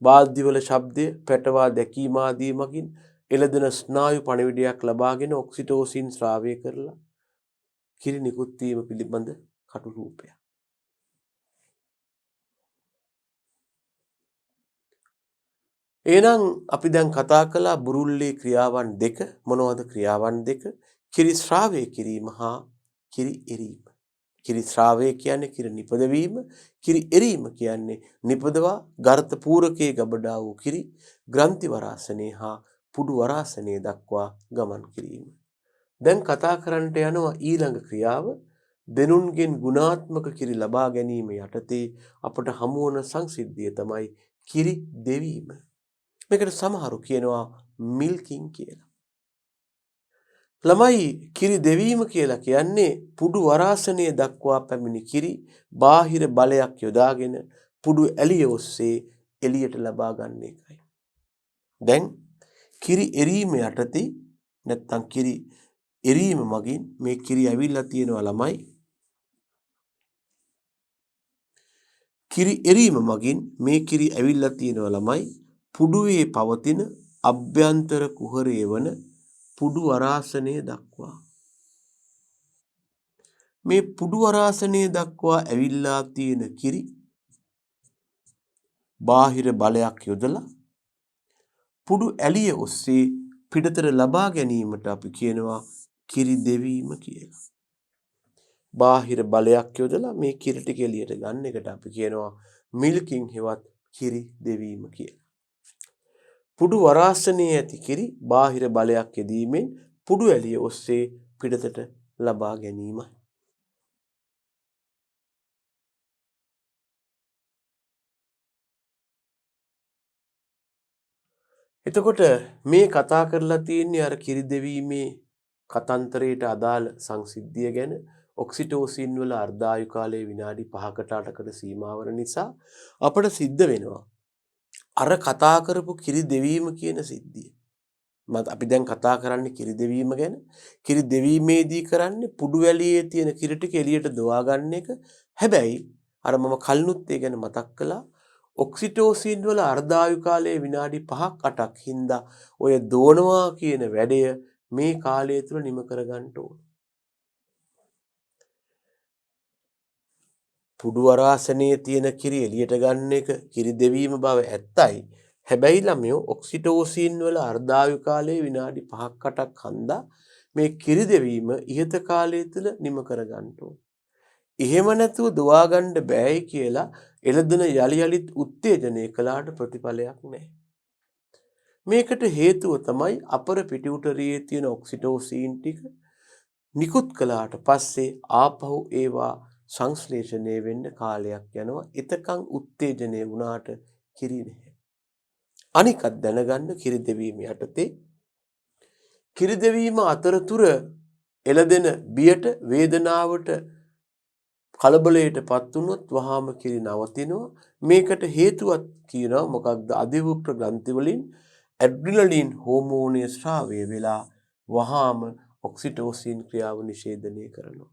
වාද්‍යවල ශබ්දය, පැටවා දැකීම ආදී මගින් එළදෙන ස්නායු පණිවිඩයක් ලබාගෙන ඔක්සිටෝසින් ස්‍රාවය කරලා කිරි නිකුත් වීම පිළිබඳ කටු රූපයක්. එහෙනම් අපි දැන් කතා කළා බුරුල්ලේ ක්‍රියාවන් දෙක. මොනවද ක්‍රියාවන් දෙක? කිරි ශ්‍රාවය කිරීම හා කිරි එරීම. කිරි ශ්‍රාවය කියන්නේ කිරි නිපදවීම, කිරි එරීම කියන්නේ නිපදවා ගර්ත පූරකයේ ගබඩා වූ කිරි ග්‍රන්ථි වරාසනයේ හා පුඩු වරාසනයේ දක්වා ගමන් කිරීම. දැන් කතා කරන්නට යනවා ඊළඟ ක්‍රියාව. දෙනුන්ගෙන් ගුණාත්මක කිරි ලබා ගැනීම යටතේ අපට හමු වන සංසිද්ධිය තමයි කිරි දෙවීම. මේකට සමහරු කියනවා මිල්කින් කියලා. ළමයි කිරි දෙවීම කියලා කියන්නේ පුඩු වරාසනයේ දක්වා පැමිණි කිරි බාහිර බලයක් යොදාගෙන පුඩු ඇලිය ඔස්සේ එළියට ලබා ගන්න එකයි. දැන් කිරි එරීම යටතේ නැත්තම් කිරි එරීම මගින් මේ කිරි ඇවිල්ලා තියෙනවා ළමයි. කිරි එරීම මගින් මේ කිරි ඇවිල්ලා තියෙනවා ළමයි පුඩුවේ පවතින අභ්‍යන්තර කුහරය වන පුඩු වරාසනය දක්වා. මේ පුඩු වරාසනය දක්වා ඇවිල්ලා තියෙන කිරි බාහිර බලයක් යොදලා පුඩු ඇලිය ඔස්සේ පිටතට ලබා ගැනීමට අපි කියනවා කිරි දෙවීම කියලා. බාහිර බලයක් යොදලා මේ කිරි ටික එළියට ගන්න එකට අපි කියනවා මිල්කින් හෙවත් කිරි දෙවීම කියලා. පුඩු වරාසනයේ ඇති කිරි බාහිර බලයක් යෙදීමෙන් පුඩු ඇලිය ඔස්සේ පිටතට ලබා ගැනීමයි. එතකොට මේ කතා කරලා තියෙන්නේ අර කිරි දෙවීමේ කතන්තරයට අදාළ සංසිද්ධිය ගැන. ඔක්සිටෝසින් වල අර්ධායු කාලය විනාඩි 5කට 8කට සීමා වන නිසා අපට සිද්ධ වෙනවා අර කතා කරපු කිරි දෙවීම කියන සිද්ධිය. අපි දැන් කතා කරන්නේ කිරි දෙවීම ගැන. කිරි දෙවීමේදී කරන්නේ පුඩු වැලියේ තියෙන කිරි ටික එළියට දවා ගන්න එක. හැබැයි අර මම කලිනුත් ඒ ගැන මතක් කළා. ඔක්සිටෝසින් වල අර්ධායු කාලය විනාඩි 5ක් 8ක් හින්දා ඔය දෝනවා කියන වැඩය මේ කාලය තුල නිම කරගන්න ඕන. පුඩු වරාසනයේ තියෙන කිරි එළියට ගන්න එක කිරි දෙවීම බව ඇත්තයි. හැබැයි ළමයෝ ඔක්සිටෝසින් වල අර්ධායු කාලයේ විනාඩි 5ක් 8ක් හන්දා මේ කිරි දෙවීම ඉහත කාලය තුල නිම කරගන්න ඕන. එහෙම නැතුව දුවා ගන්න බෑයි කියලා එළදෙන යලි යලිත් උත්තේජනය කළාට ප්‍රතිඵලයක් නැහැ. මේකට හේතුව තමයි අපර පිටියුටරියේ තියෙන ඔක්සිටෝසින් ටික නිකුත් කළාට පස්සේ ආපහු ඒවා සංශ්ලේෂණය වෙන්න කාලයක් යනවා. එතකන් උත්තේජනය වුණාට කිරි නැහැ. අනිකක් දැනගන්න කිරි දෙවීම යටතේ කිරි දෙවීම අතරතුර එළදෙන බියට වේදනාවට කලබලයටපත් වුණොත් වහාම කිරි නවතිනවා. මේකට හේතුවක් කියනවා මොකක්ද? අධිවෘක්ක ග්‍රන්ථි වලින් ඇඩ්‍රිනලින් හෝමෝනය ස්‍රාවය වෙලා වහාම ඔක්සිටෝසින් ක්‍රියාව නිෂේධනය කරනවා.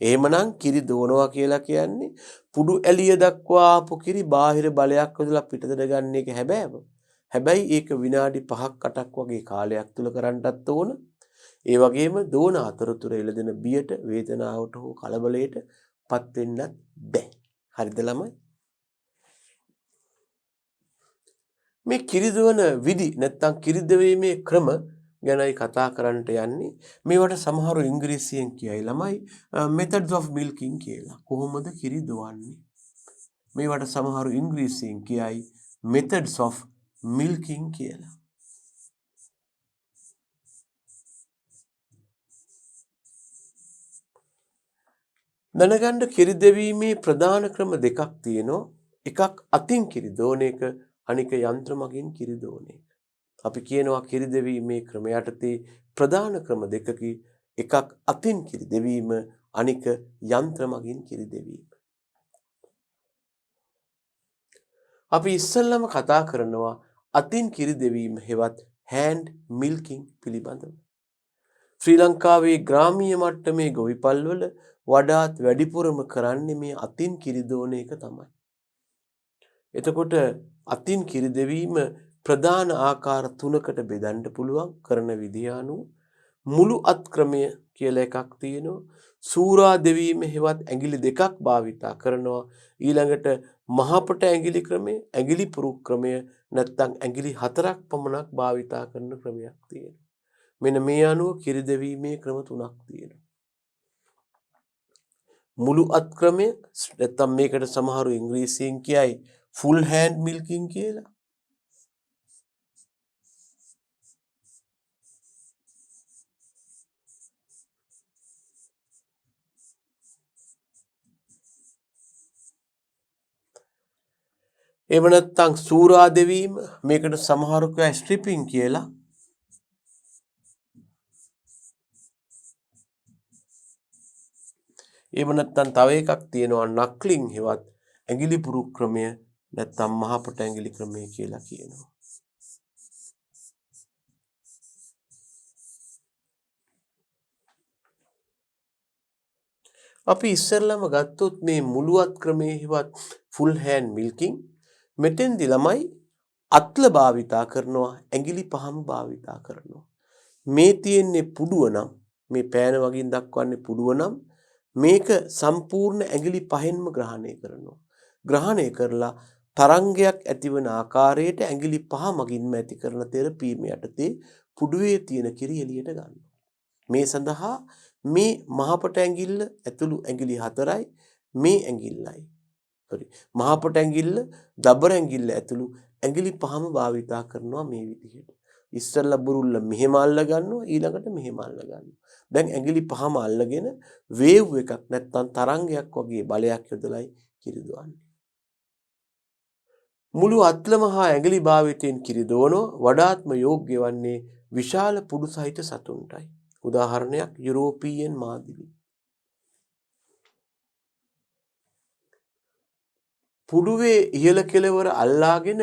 එහෙමනම් කිරි දෝනවා කියලා කියන්නේ පුඩු ඇලිය දක්වා ආපු කිරි බාහිර බලයක් යොදලා පිටතට ගන්න එක හැබැයි ඒක විනාඩි 5ක් 8ක් වගේ කාලයක් තුල කරන්නටත් ඕන. ඒ වගේම දෝන අතරතුර එළදෙන බියට වේදනාවට හෝ කලබලයට පත් වෙන්නත් බෑ. හරිද ළමයි? මේ කිරි දවන විදි නැත්තම් කිරි දෙවීමේ ක්‍රම ගැනයි කතා කරන්නට යන්නේ. මේවට සමහරු ඉංග්‍රීසියෙන් කියයි ළමයි methods of milking කියලා. කොහොමද කිරි දවන්නේ? මේවට සමහරු ඉංග්‍රීසියෙන් කියයි methods of milking කියලා. දැනගන්න කිරි දෙවීමේ ප්‍රධාන ක්‍රම දෙකක් තියෙනවා. එකක් අතින් කිරි දෝන එක, අනික යන්ත්‍ර මගින් කිරි දෝන එක. අපි කියනවා කිරි දෙවීමේ ක්‍රම යටතේ ප්‍රධාන ක්‍රම දෙකකි. එකක් අතින් කිරි දෙවීම, අනික යන්ත්‍ර මගින් කිරි දෙවීම. අපි ඉස්සෙල්ලම කතා කරනවා අතින් කිරි දෙවීම හෙවත් hand milking පිළිබඳව. ශ්‍රී ලංකාවේ ග්‍රාමීය මට්ටමේ ගොවිපල්වල වඩාත් වැඩිපුරම කරන්නේ මේ අතින් කිරි දෝන එක තමයි. එතකොට අතින් කිරි දෙවීම ප්‍රධාන ආකාර 3කට බෙදන්න පුළුවන් කරන විදිය අනුව. මුළු අත් ක්‍රමය කියලා එකක් තියෙනවා. සූරා දෙවීම හෙවත් ඇඟිලි දෙකක් භාවිතා කරනවා. ඊළඟට මහපට ඇඟිලි ක්‍රමය, ඇඟිලි පුරුක් ක්‍රමය, නැත්නම් ඇඟිලි 4ක් පමණක් භාවිතා කරන ක්‍රමයක් තියෙනවා. මෙන්න මේ අනුව කිරි දෙවීමේ ක්‍රම 3ක් තියෙනවා. මුළු අත් ක්‍රමය නැත්නම් මේකට සමහරු ඉංග්‍රීසියෙන් කියයි full hand milking කියලා. එහෙම නැත්නම් සූරා දෙවීම, මේකට සමහරු කියයි ස්ට්‍රිපින් කියලා. එහෙම නැත්නම් තව එකක් තියෙනවා නක්ලින් හෙවත් ඇඟිලි පුරුක් ක්‍රමය නැත්නම් මහපට ඇඟිලි ක්‍රමය කියලා කියනවා. අපි ඉස්සෙල්ලාම ගත්තොත් මේ මුළුත් ක්‍රමයේ හෙවත් full hand milking මෙතෙන්දි ළමයි අත්ල භාවිතා කරනවා, ඇඟිලි පහම භාවිතා කරනවා. මේ තියෙන්නේ පුඩුව නම්, මේ පෑන වගින් දක්වන්නේ පුඩුව නම් මේක සම්පූර්ණ ඇඟිලි පහෙන්ම ග්‍රහණය කරනවා. ග්‍රහණය කරලා තරංගයක් ඇතිවන ආකාරයට ඇඟිලි පහ මගින්ම ඇති කරන තෙරපීම යටතේ පුඩුවේ තියෙන කිරි එළියට ගන්නවා. මේ සඳහා මේ මහපට ඇඟිල්ල ඇතුළු ඇඟිලි 4යි මේ ඇඟිල්ලයි. මහපට ඇඟිල්ල, දබර ඇඟිල්ල ඇතුළු ඇඟිලි පහම භාවිතා කරනවා මේ විදිහට. ඉස්සෙල්ලා බුරුල්ල මෙහෙම අල්ල ගන්නවා, ඊළඟට මෙහෙම අල්ල ගන්නවා. දැන් ඇඟිලි පහම අල්ලගෙන වේව් එකක් නැත්නම් තරංගයක් වගේ බලයක් යොදලයි කිරි දවන්නේ. මුළු අත්ලම හා ඇඟිලි භාවිතයෙන් කිරි දවනවා වඩාත්ම යෝග්‍ය වන්නේ විශාල පුඩු සහිත සතුන්ටයි. උදාහරණයක් යුරෝපීයන් මාදිලි. පුඩුවේ ඉහළ කෙළවර අල්ලාගෙන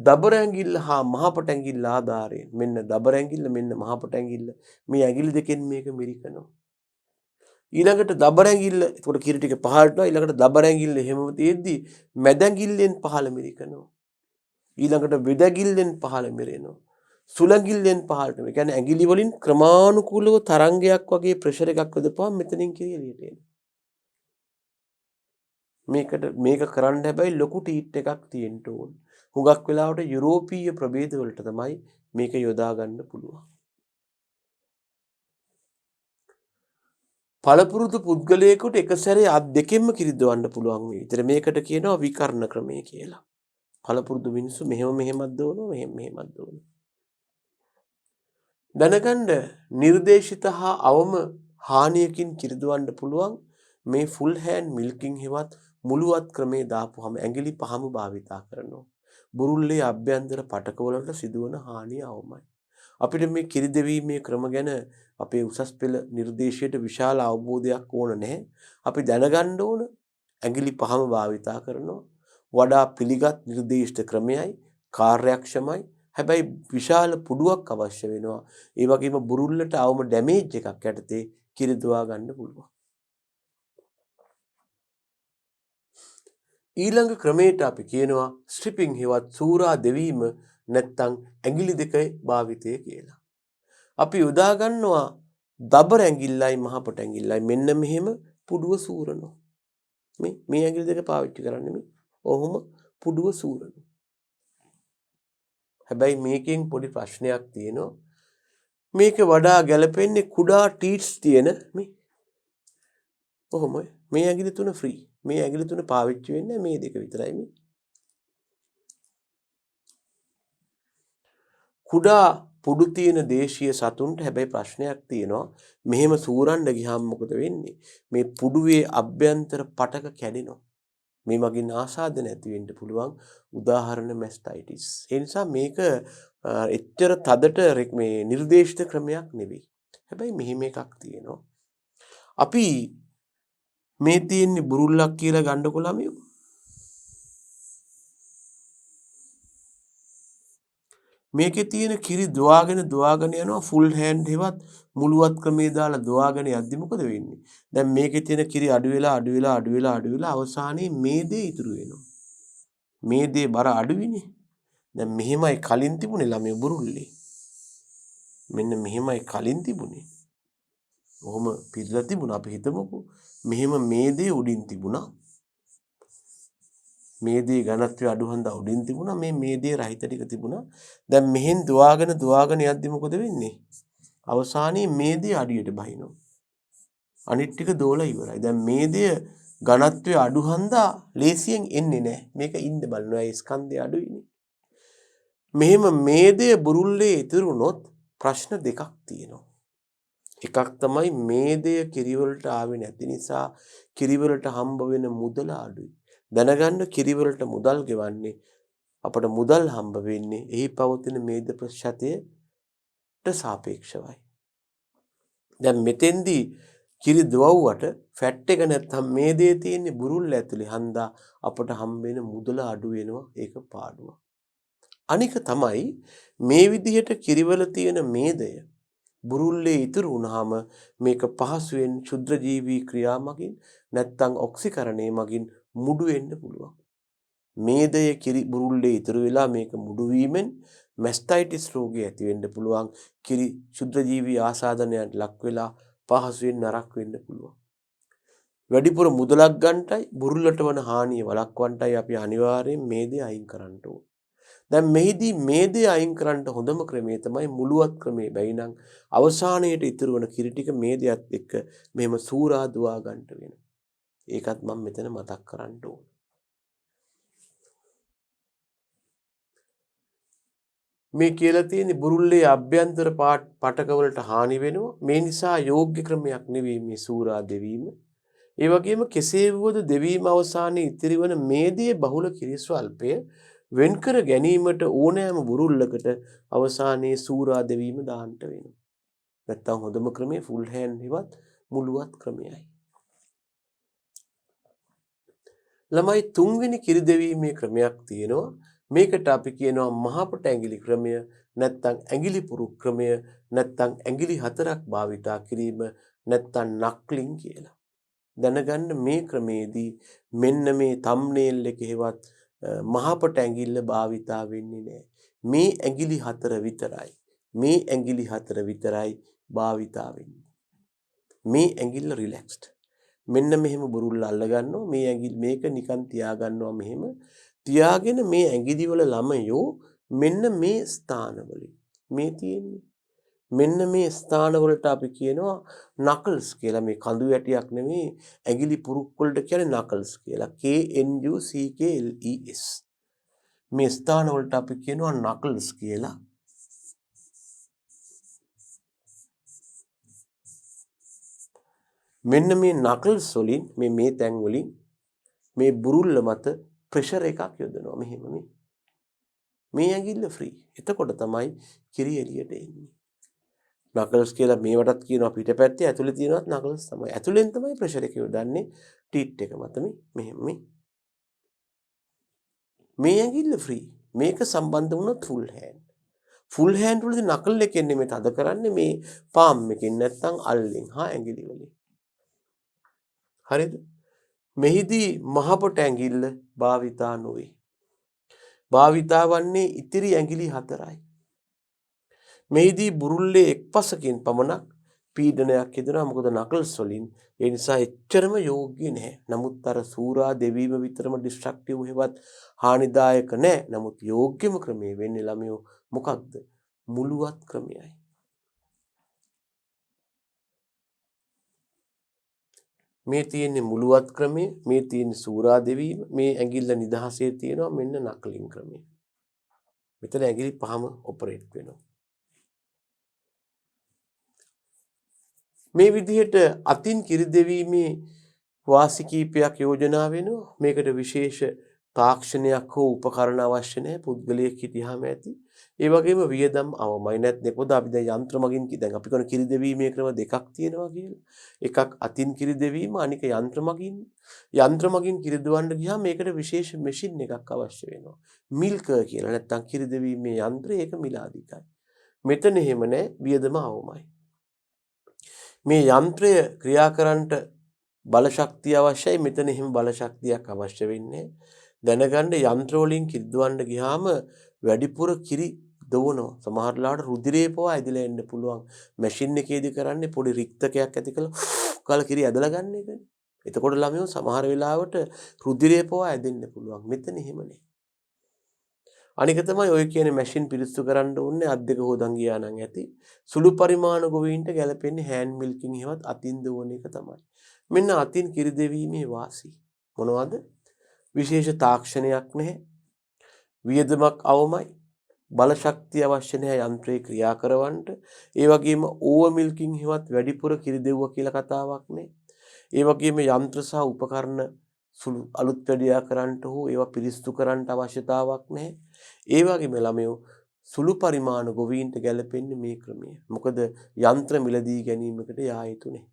දබර ඇඟිල්ල හා මහපට ඇඟිල්ල ආධාරයෙන් මෙන්න දබර ඇඟිල්ල මෙන්න මහපට ඇඟිල්ල මේ ඇඟිලි දෙකෙන් මේක මිරිකනවා. ඊළඟට දබර ඇඟිල්ල එතකොට කිරි ටික පහළට යනවා. ඊළඟට දබර ඇඟිල්ල එහෙමම තියෙද්දි මැද ඇඟිල්ලෙන් පහළ මිරිකනවා. ඊළඟට බෙද ඇඟිල්ලෙන් පහළ මිරෙනවා. සුල ඇඟිල්ලෙන් පහළට. ඒ කියන්නේ ඇඟිලි වලින් ක්‍රමානුකූලව තරංගයක් වගේ ප්‍රෙෂර් එකක් යොදපුවම මෙතනින් කිරි එළියට එනවා. මේක කරන්න හැබැයි ලොකු ටීට් එකක් තියෙන්න ඕන. හුඟක් වෙලාවට යුරෝපීය ප්‍රභේද වලට තමයි මේක යොදා ගන්න පුළුවන්. පළපුරුදු පුද්ගලයෙකුට එක සැරේ අත් දෙකෙන්ම කිරිදවන්න පුළුවන් මේ විතර. මේකට කියනවා විකර්ණ ක්‍රමය කියලා. පළපුරුදු මිනිස්සු මෙහෙමත් දවනවා මෙහෙමත් දවනවා. දැනගන්න නිර්දේශිත හා අවම හානියකින් කිරිදවන්න පුළුවන් මේ ෆුල් හෑන්ඩ් මිල්කින් හෙවත් මුළුවත් ක්‍රමේ දාපුවම ඇඟිලි 5ම භාවිතා කරනවා. බුරුල්ලේ අභ්‍යන්තර පටකවලට සිදුවන හානිය අවමයි. අපිට මේ කිරි දෙවීමේ ක්‍රම ගැන අපේ උසස් පෙළ නිර්දේශයට විශාල අවබෝධයක් ඕන නැහැ. අපි දැනගන්න ඕන ඇඟිලි 5ම භාවිතා කරනවා. වඩා පිළිගත් නිර්දේශිත ක්‍රමයයි කාර්යක්ෂමයි. හැබැයි විශාල පුඩුවක් අවශ්‍ය වෙනවා. ඒ වගේම බුරුල්ලට අවම ඩැමේජ් එකක් යටතේ කිරි දුවා ගන්න පුළුවන්. ඊළඟ ක්‍රමයට අපි කියනවා ස්ට්‍රිපින් හෙවත් සූරා දෙවීම නැත්නම් ඇඟිලි දෙකේ භාවිතය කියලා. අපි යොදා ගන්නවා දබර ඇඟිල්ලයි මහපොට ඇඟිල්ලයි මෙන්න මෙහෙම පුඩුව සූරනවා. මේ ඇඟිලි දෙක පාවිච්චි කරන්නේ මේ. ඔහොම පුඩුව සූරනවා. හැබැයි මේකෙන් පොඩි ප්‍රශ්නයක් තියෙනවා. මේක වඩා ගැලපෙන්නේ කුඩා ටීට්ස් තියෙන මේ. ඔහොමයි. මේ ඇඟිලි තුන ෆ්‍රී. මේ ඇඟිලි තුන පාවිච්චි වෙන්නේ මේ දෙක විතරයි මේ. කුඩා පුඩු තියෙන දේශීය සතුන්ට හැබැයි ප්‍රශ්නයක් තියෙනවා. මෙහෙම සූරන්න ගියාම මොකද වෙන්නේ? මේ පුඩුවේ අභ්‍යන්තර පටක කැඩෙනවා. මේ මගින් ආසාදන ඇති වෙන්න පුළුවන්. උදාහරණ මැස්ටයිටිස්. ඒ නිසා මේක එච්චර තදට මේ නිර්දේශිත ක්‍රමයක් නෙවෙයි. හැබැයි මෙහෙම එකක් තියෙනවා. අපි මේ තියෙන්නේ බුරුල්ලක් කියලා ගන්නකො ළමයෝ. මේකේ තියෙන කිරි දුවාගෙන යනවා ෆුල් හෑන්ඩ් හෙවත් මුළුවත් ක්‍රමේ දාලා දුවාගෙන යද්දි මොකද වෙන්නේ? දැන් මේකේ තියෙන කිරි අඩු වෙලා අවසානයේ මේ දේ ඉතුරු වෙනවා. මේ දේ බර අඩුවිනේ. දැන් මෙහෙමයි කලින් තිබුණේ ළමයි බුරුල්ලේ. මෙන්න මෙහෙමයි කලින් තිබුණේ. ඔහොම පිරලා තිබුණා අපි හිතමුකෝ. මෙහෙම මේ දේ උඩින් තිබුණා. මේ දේ ඝනත්වය අඩු හන්දා උඩින් තිබුණා. මේ දේ රහිත ටික තිබුණා. දැන් මෙහෙන් දුවාගෙන යද්දි මොකද වෙන්නේ? අවසානයේ මේ දේ අඩියට බහිනවා. අනිත් ටික දෝලා ඉවරයි. දැන් මේ දේ ඝනත්වය අඩු හන්දා ලේසියෙන් එන්නේ නැහැ. මේක ඉන්න බලනවා. ඒ ස්කන්ධය අඩුයිනේ. මෙහෙම මේ දේ බුරුල්ලේ ඉතුරු වුණොත් ප්‍රශ්න දෙකක් තියෙනවා. එකක් තමයි මේ දේ කිරිවලට ආවේ නැති නිසා කිරිවලට හම්බ වෙන මුදල අඩුයි. දැනගන්න කිරිවලට මුදල් ගෙවන්නේ අපට මුදල් හම්බ වෙන්නේ එහි පවතින මේද ප්‍රතිශතයට සාපේක්ෂවයි. දැන් මෙතෙන්දී කිරි දුවවුවට ෆැට් එක නැත්නම් මේ දේ තියෙන්නේ බුරුල්ල ඇතුලේ හන්දා අපට හම්බ වෙන මුදල අඩු වෙනවා. ඒක පාඩුවක්. අනික තමයි මේ විදිහට කිරිවල තියෙන මේදය බුරුල්ලේ ඉතුරු වුණාම මේක පහසුවෙන් ක්ෂුද්‍රජීවී ක්‍රියා මගින් නැත්නම් ඔක්සිකරණය මගින් මුඩු වෙන්න පුළුවන්. මේදය කිරි බුරුල්ලේ ඉතුරු වෙලා මේක මුඩු වීමෙන් මැස්ටයිටිස් රෝගය ඇති වෙන්න පුළුවන්. කිරි ක්ෂුද්‍රජීවී ආසාදනයට ලක් වෙලා පහසුවෙන් නරක වෙන්න පුළුවන්. වැඩිපුර මුදලක් ගන්නටයි බුරුල්ලට වන හානිය වළක්වන්නටයි අපි අනිවාර්යයෙන් මේදය අයින් කරන්න ඕන. දැන් මෙහිදී මේදේ අයින් කරන්න හොඳම ක්‍රමය තමයි මුළුවත් ක්‍රමේ. බැයි නම් අවසානයේට ඉතුරු වන කිරි ටික මේදයත් එක්ක මෙහෙම සූරා දුවා ගන්න වෙනවා. ඒකත් මම මෙතන මතක් කරන්න ඕන. මේ කියලා තියෙන බුරුල්ලේ අභ්‍යන්තර පටකවලට හානි වෙනවා. මේ නිසා යෝග්‍ය ක්‍රමයක් නෙවෙයි මේ සූරා දෙවීම. ඒ වගේම කෙසේ වුවද දෙවීම අවසානයේ ඉතිරි වන මේදේ බහුල කිරි ස්වල්පය වෙන්කර ගැනීමට ඕනෑම බුරුල්ලකට අවසානයේ සූරා දෙවීම දාන්න වෙනවා. නැත්තම් හොඳම ක්‍රමය ෆුල් හෑන්ඩ් හෙවත් මුළුවත් ක්‍රමයයි. ළමයි තුන්වෙනි කිරි දෙවීමේ ක්‍රමයක් තියෙනවා. මේකට අපි කියනවා මහපට ඇඟිලි ක්‍රමය නැත්තම් ඇඟිලි පුරු ක්‍රමය නැත්තම් ඇඟිලි 4ක් භාවිතා කිරීම නැත්තම් නක්ලින් කියලා. දැනගන්න මේ ක්‍රමේදී මෙන්න මේ තම්නේල් එකේවත් මහපට ඇඟිල්ල භාවිතා වෙන්නේ නැහැ. මේ ඇඟිලි 4 විතරයි. මේ ඇඟිලි 4 විතරයි භාවිතා වෙන්නේ. මේ ඇඟිල්ල රිලැක්ස්ඩ්. මෙන්න මෙහෙම බුරුල්ල අල්ල ගන්නවා. මේ ඇඟිලි මේක නිකන් තියා ගන්නවා මෙහෙම. තියාගෙන මේ ඇඟිලි වල ළමයෝ මෙන්න මේ ස්ථානවලින් මේ තියෙන්නේ. මෙන්න මේ ස්ථානවලට අපි කියනවා නකල්ස් කියලා. මේ කඳු වැටියක් නෙමෙයි ඇඟිලි පුරුක් වලට කියන්නේ නකල්ස් කියලා. KNUCKLES. මේ ස්ථානවලට අපි කියනවා නකල්ස් කියලා. මෙන්න මේ නකල්ස් වලින් මේ තැන් වලින් මේ බුරුල්ල මත ප්‍රෙෂර් එකක් යොදනවා මෙහෙම මේ ඇඟිල්ල ෆ්‍රී. එතකොට තමයි කිරි එළියට එන්නේ. නකල්ස් කියලා මේවටත් කියනවා පිටපැත්තේ, ඇතුලේ තියෙනවත් නකල්ස් තමයි. ඇතුලෙන් තමයි ප්‍රෙෂර් එක යොදන්නේ ටීත් එක මත මෙහෙම මේ ඇඟිල්ල ෆ්‍රී. මේක සම්බන්ධ වුණොත් ෆුල් හෑන්ඩ්. ෆුල් හෑන්ඩ් වලදී නකල් එකෙන් නෙමෙයි තද කරන්නේ මේ පාම් එකෙන් නැත්නම් අල්ලෙන් හා ඇඟිලි වලින්. හරිද? මෙහිදී මහපොට ඇඟිල්ල භාවිතා නොවේ. භාවිතා වන්නේ ඉතිරි ඇඟිලි 4යි. මෙහිදී බුරුල්ලේ එක්පසකින් පමණක් පීඩනයක් යෙදෙනවා. මොකද නකල්ස් වලින් ඒ නිසා එච්චරම යෝග්‍ය නැහැ. නමුත් අර සූරා දෙවීම විතරම ඩිස්ට්‍රක්ටිව් හේවත් හානිදායක නැහැ. නමුත් යෝග්‍යම ක්‍රමය වෙන්නේ ළමයෝ මොකක්ද? මුළුවත් ක්‍රමයයි. මේ තියෙන්නේ මුළුවත් ක්‍රමය, මේ තියෙන්නේ සූරා දෙවීම, මේ ඇඟිල්ල නිදහසේ තියෙනවා මෙන්න නකලින් ක්‍රමය. මෙතන ඇඟිලි පහම ඔපරේට් වෙනවා. මේ විදිහට අතින් කිරි දෙවීමේ වාසි කීපයක් යෝජනා වෙනවා. මේකට විශේෂ තාක්ෂණයක් හෝ උපකරණ අවශ්‍ය නැහැ. පුද්ගලයෙක් හිටියාම ඇති. ඒ වගේම වියදම් අවමයි නැත්නම් පොද අපි දැන් යන්ත්‍ර මගින් දැන් අපි කරන කිරි දෙවීමේ ක්‍රම දෙකක් තියෙනවා කියලා. එකක් අතින් කිරි දෙවීම, අනික යන්ත්‍ර මගින්. යන්ත්‍ර මගින් කිරි දවන්න ගියාම මේකට විශේෂ මැෂින් එකක් අවශ්‍ය වෙනවා. මිල්කර් කියලා නැත්නම් කිරි දෙවීමේ යන්ත්‍රය ඒක මිලාදිකයි. මෙතන එහෙම නැහැ. වියදම අවමයි. මේ යන්ත්‍රය ක්‍රියා කරන්නට බල ශක්තිය අවශ්‍යයි. මෙතන එහෙම බල ශක්තියක් අවශ්‍ය වෙන්නේ දැනගන්න යන්ත්‍ර වලින් කිරි දවන්න ගියාම වැඩිපුර කිරි දවනවා. සමහර ලාට රුධිරේ පවා ඇදලා එන්න පුළුවන්. මැෂින් එකේදී කරන්නේ පොඩි රික්තකයක් ඇති කළ කිරි ඇදලා ගන්න එකනේ. එතකොට ළමයෝ සමහර වෙලාවට රුධිරේ පවා ඇදෙන්න පුළුවන්. මෙතන එහෙම නෑ. අනික තමයි ඔය කියන්නේ මැෂින් පිරිසිදු කරන්න ඕනේ අත් දෙක හොදන් ගියා නම් ඇති. සුළු පරිමාණ ගොවීන්ට ගැලපෙන්නේ හෑන්ඩ් මිල්කින් හේවත් අතින් දවන එක තමයි. මෙන්න අතින් කිරි දෙවීමේ වාසි. මොනවද? විශේෂ තාක්ෂණයක් නැහැ. වියදමක් අවමයි. බල ශක්තිය අවශ්‍ය නැහැ යන්ත්‍රේ ක්‍රියා කරවන්න. ඒ වගේම ඕවර් මිල්කින් හේවත් වැඩිපුර කිරි දෙවුවා කියලා කතාවක් නැහැ. ඒ වගේම යන්ත්‍ර සහ උපකරණ සුළු අලුත් වැඩියා කරන්නට හෝ ඒවා පිරිසිදු කරන්නට අවශ්‍යතාවක් නැහැ. ඒ වගේම ළමයෝ සුළු පරිමාණ ගොවීන්ට ගැලපෙන්නේ මේ ක්‍රමය. මොකද යන්ත්‍ර මිලදී ගැනීමකට යා යුතු නැහැ.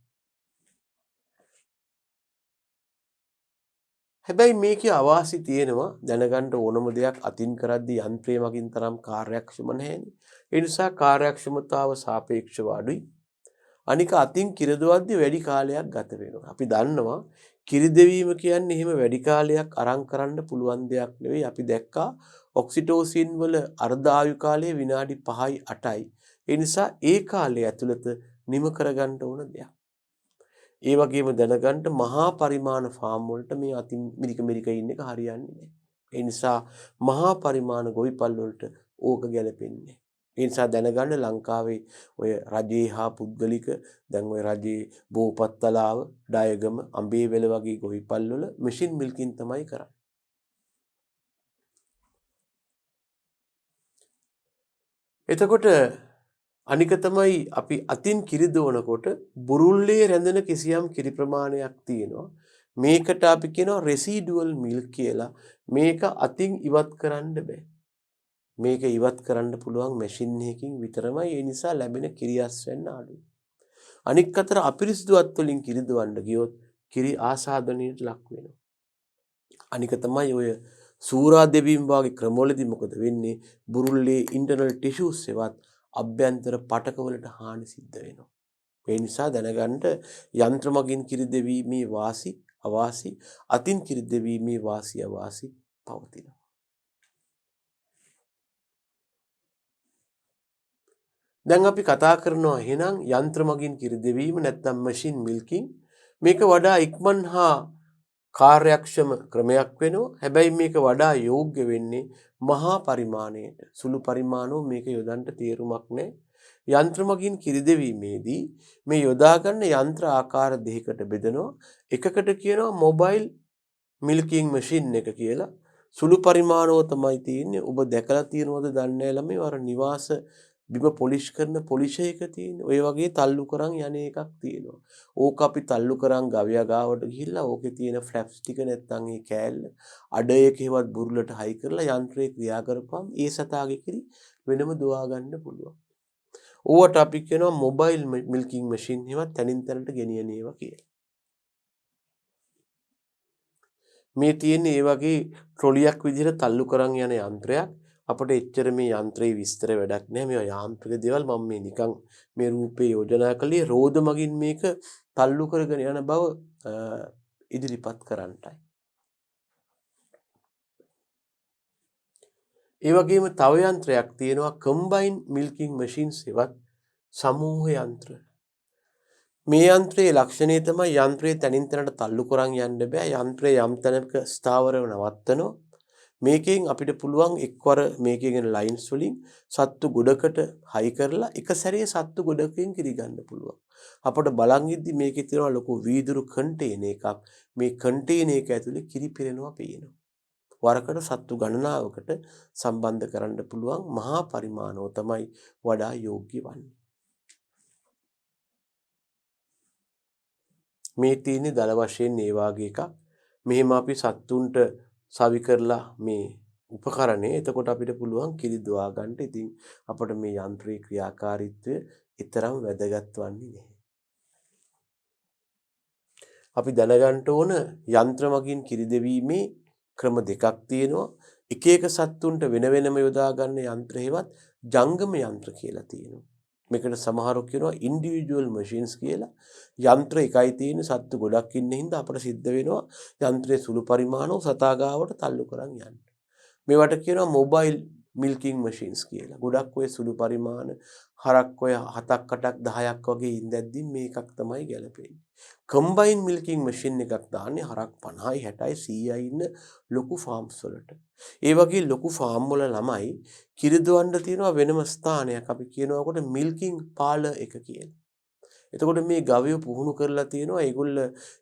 හැබැයි මේකේ අවාසි තියෙනවා දැනගන්න ඕනම දෙයක් අතින් කරද්දී යන්ත්‍රය මගින් තරම් කාර්යක්ෂම නැහැනේ. ඒ නිසා කාර්යක්ෂමතාව සාපේක්ෂව අඩුයි. අනික අතින් කිරි දවද්දී වැඩි කාලයක් ගත වෙනවා. අපි දන්නවා කිරි දෙවීම කියන්නේ එහෙම වැඩි කාලයක් අරන් කරන්න පුළුවන් දෙයක් නෙවෙයි. අපි දැක්කා ඔක්සිටෝසින් වල අර්ධ ආයු කාලය විනාඩි 5යි 8යි. ඒ නිසා ඒ කාලය ඇතුළත නිම කරගන්න ඕන දෙයක්. ඒ වගේම දැනගන්න මහා පරිමාණ ෆාම් වලට මේ අතින් මිරික ඉන්න එක හරියන්නේ නැහැ. ඒ නිසා මහා පරිමාණ ගොවිපල් වලට ඕක ගැලපෙන්නේ. ඒ නිසා දැනගන්න ලංකාවේ ඔය රජේ හා පුද්ගලික දැන් ඔය රජේ බෝපත්තලාව, ඩයගම, අඹේවැල වගේ ගොවිපල් වල මැෂින් මිල්කින් තමයි කරන්නේ. එතකොට අනික තමයි අපි අතින් කිරි දවනකොට බුරුල්ලේ රැඳෙන කිසියම් කිරි ප්‍රමාණයක් තියෙනවා. මේකට අපි කියනවා රෙසිඩුවල් මිල්ක් කියලා. මේක අතින් ඉවත් කරන්න බෑ. මේක ඉවත් කරන්න පුළුවන් මැෂින් එකකින් විතරමයි. ඒ නිසා ලැබෙන කිරි අස්වැන්න අඩුයි. අනික් අතට අපිරිසිදු අත් වලින් කිරි දවන්න ගියොත් කිරි ආසාදනයට ලක් වෙනවා. අනික තමයි ඔය සූරා දෙවීම වගේ ක්‍රමවලදී මොකද වෙන්නේ? බුරුල්ලේ ඉන්ටර්නල් ටිෂුස් එවත් අභ්‍යන්තර පටකවලට හානි සිද්ධ වෙනවා. ඒ නිසා දැනගන්න යන්ත්‍ර මගින් කිරි දෙවීමේ වාසි අවාසි, අතින් කිරි දෙවීමේ වාසි අවාසි පවතිනවා. දැන් අපි කතා කරනවා එහෙනම් යන්ත්‍ර මගින් කිරි දෙවීම නැත්නම් මැෂින් මිල්කින් මේක වඩා ඉක්මන් හා කාර්යක්ෂම ක්‍රමයක් වෙනවා. හැබැයි මේක වඩා යෝග්‍ය වෙන්නේ මහා පරිමාණයට. සුළු පරිමාණෝ මේක යොදන්න තේරුමක් නැහැ. යන්ත්‍ර මගින් කිරිදෙවීමේදී මේ යොදා ගන්න යන්ත්‍ර ආකාර දෙකකට බෙදනවා. එකකට කියනවා මොබයිල් මිල්කින් මැෂින් එක කියලා. සුළු පරිමාණව තමයි තියෙන්නේ. ඔබ දැකලා තියෙනවද දන්නේ නැහැ ළමයි. අර නිවාස බිම පොලිෂ් කරන පොලිෂයක තියෙන. ඔය වගේ තල්ලු කරන් යන එකක් තියෙනවා. ඕක අපි තල්ලු කරන් ගවයා ගාවට ගිහිල්ලා ඕකේ තියෙන ෆ්ලැප්ස් ටික නැත්තම් ඒ කෑල්ල අඩයකේවත් බුරුලට හයි කරලා යන්ත්‍රේ ක්‍රියා කරපුවම ඒ සතාගේ කිරි වෙනම දුවා ගන්න පුළුවන්. ඕවට අපි කියනවා මොබයිල් මිල්කින් මැෂින් ඒවා තනින් තනට ගෙනියන ඒවා කියලා. මේ තියෙන්නේ ඒ වගේ ට්‍රොලියක් විදිහට තල්ලු කරන් යන යන්ත්‍රයක්. අපිට එච්චර මේ යන්ත්‍රයේ විස්තර වැඩක් නැහැ. මේවා යාන්ත්‍රික දේවල් මම මේ නිකන් මේ රූපේ යෝජනා කළේ රෝද මගින් මේක තල්ලු කරගෙන යන බව ඉදිරිපත් කරන්නටයි. ඒ වගේම තව යන්ත්‍රයක් තියෙනවා කම්බයින් මිල්කින් මැෂින්ස් ඒවත් සමූහ යන්ත්‍ර. මේ යන්ත්‍රයේ ලක්ෂණය තමයි යන්ත්‍රයේ තනින් තැනට තල්ලු කරන් යන්න බෑ. යන්ත්‍රය යම් තැනක ස්ථාවරව නවත්තනවා. මේකෙන් අපිට පුළුවන් එක්වර මේකෙන් ලයින්ස් වලින් සත්තු ගොඩකට හයි කරලා එක සැරේ සත්තු ගොඩකින් කිරි ගන්න පුළුවන්. අපිට බලන් ඉද්දි මේකේ තියෙනවා ලොකු වීදුරු කන්ටේනර් එකක්. මේ කන්ටේනර් එක ඇතුලේ කිරි පිරෙනවා පේනවා. වරකට සත්තු ගණනාවකට සම්බන්ධ කරන්න පුළුවන් මහා පරිමාණව තමයි වඩා යෝග්‍ය වන්නේ. මේ තියෙන්නේ දල වශයෙන් ඒ වාගේ එකක්. මෙහෙම අපි සත්තුන්ට සවි කරලා මේ උපකරණේ එතකොට අපිට පුළුවන් කිරි දුවා ගන්න. ඉතින් අපිට මේ යන්ත්‍රයේ ක්‍රියාකාරීත්වය ඊතරම් වැදගත් වන්නේ නැහැ. අපි දැනගන්න ඕන යන්ත්‍ර මගින් කිරි දෙවීමේ ක්‍රම දෙකක් තියෙනවා. එක එක සත්තුන්ට වෙන වෙනම යොදා ගන්න යන්ත්‍ර හේවත් ජංගම යන්ත්‍ර කියලා තියෙනවා. මේකට සමහරව කියනවා ඉන්ඩිවිජුවල් මැෂින්ස් කියලා. යන්ත්‍ර එකයි තියෙන සත්තු ගොඩක් ඉන්න හින්දා අපිට සිද්ධ වෙනවා යන්ත්‍රයේ සුළු පරිමාණව සතා ගාවට තල්ලු කරන් යන්න. මේවට කියනවා මොබයිල් මිල්කින් මැෂින්ස් කියලා. ගොඩක් ඔය සුළු පරිමාණ හරක් ඔය 7ක් 8ක් 10ක් වගේ ඉඳද්දි මේකක් තමයි ගැලපෙන්නේ. කම්බයින් මිල්කින් මැෂින් එකක් දාන්නේ හරක් 50යි 60යි 100යි ඉන්න ලොකු ෆාම්ස් වලට. ඒ වගේ ලොකු ෆාම් වල ළමයි කිරි දොවන්න තියෙනවා වෙනම ස්ථානයක්. අපි කියනවාකට මිල්කින් පාලර් එක කියලා. එතකොට මේ ගවයෝ පුහුණු කරලා තියෙනවා ඒගොල්ල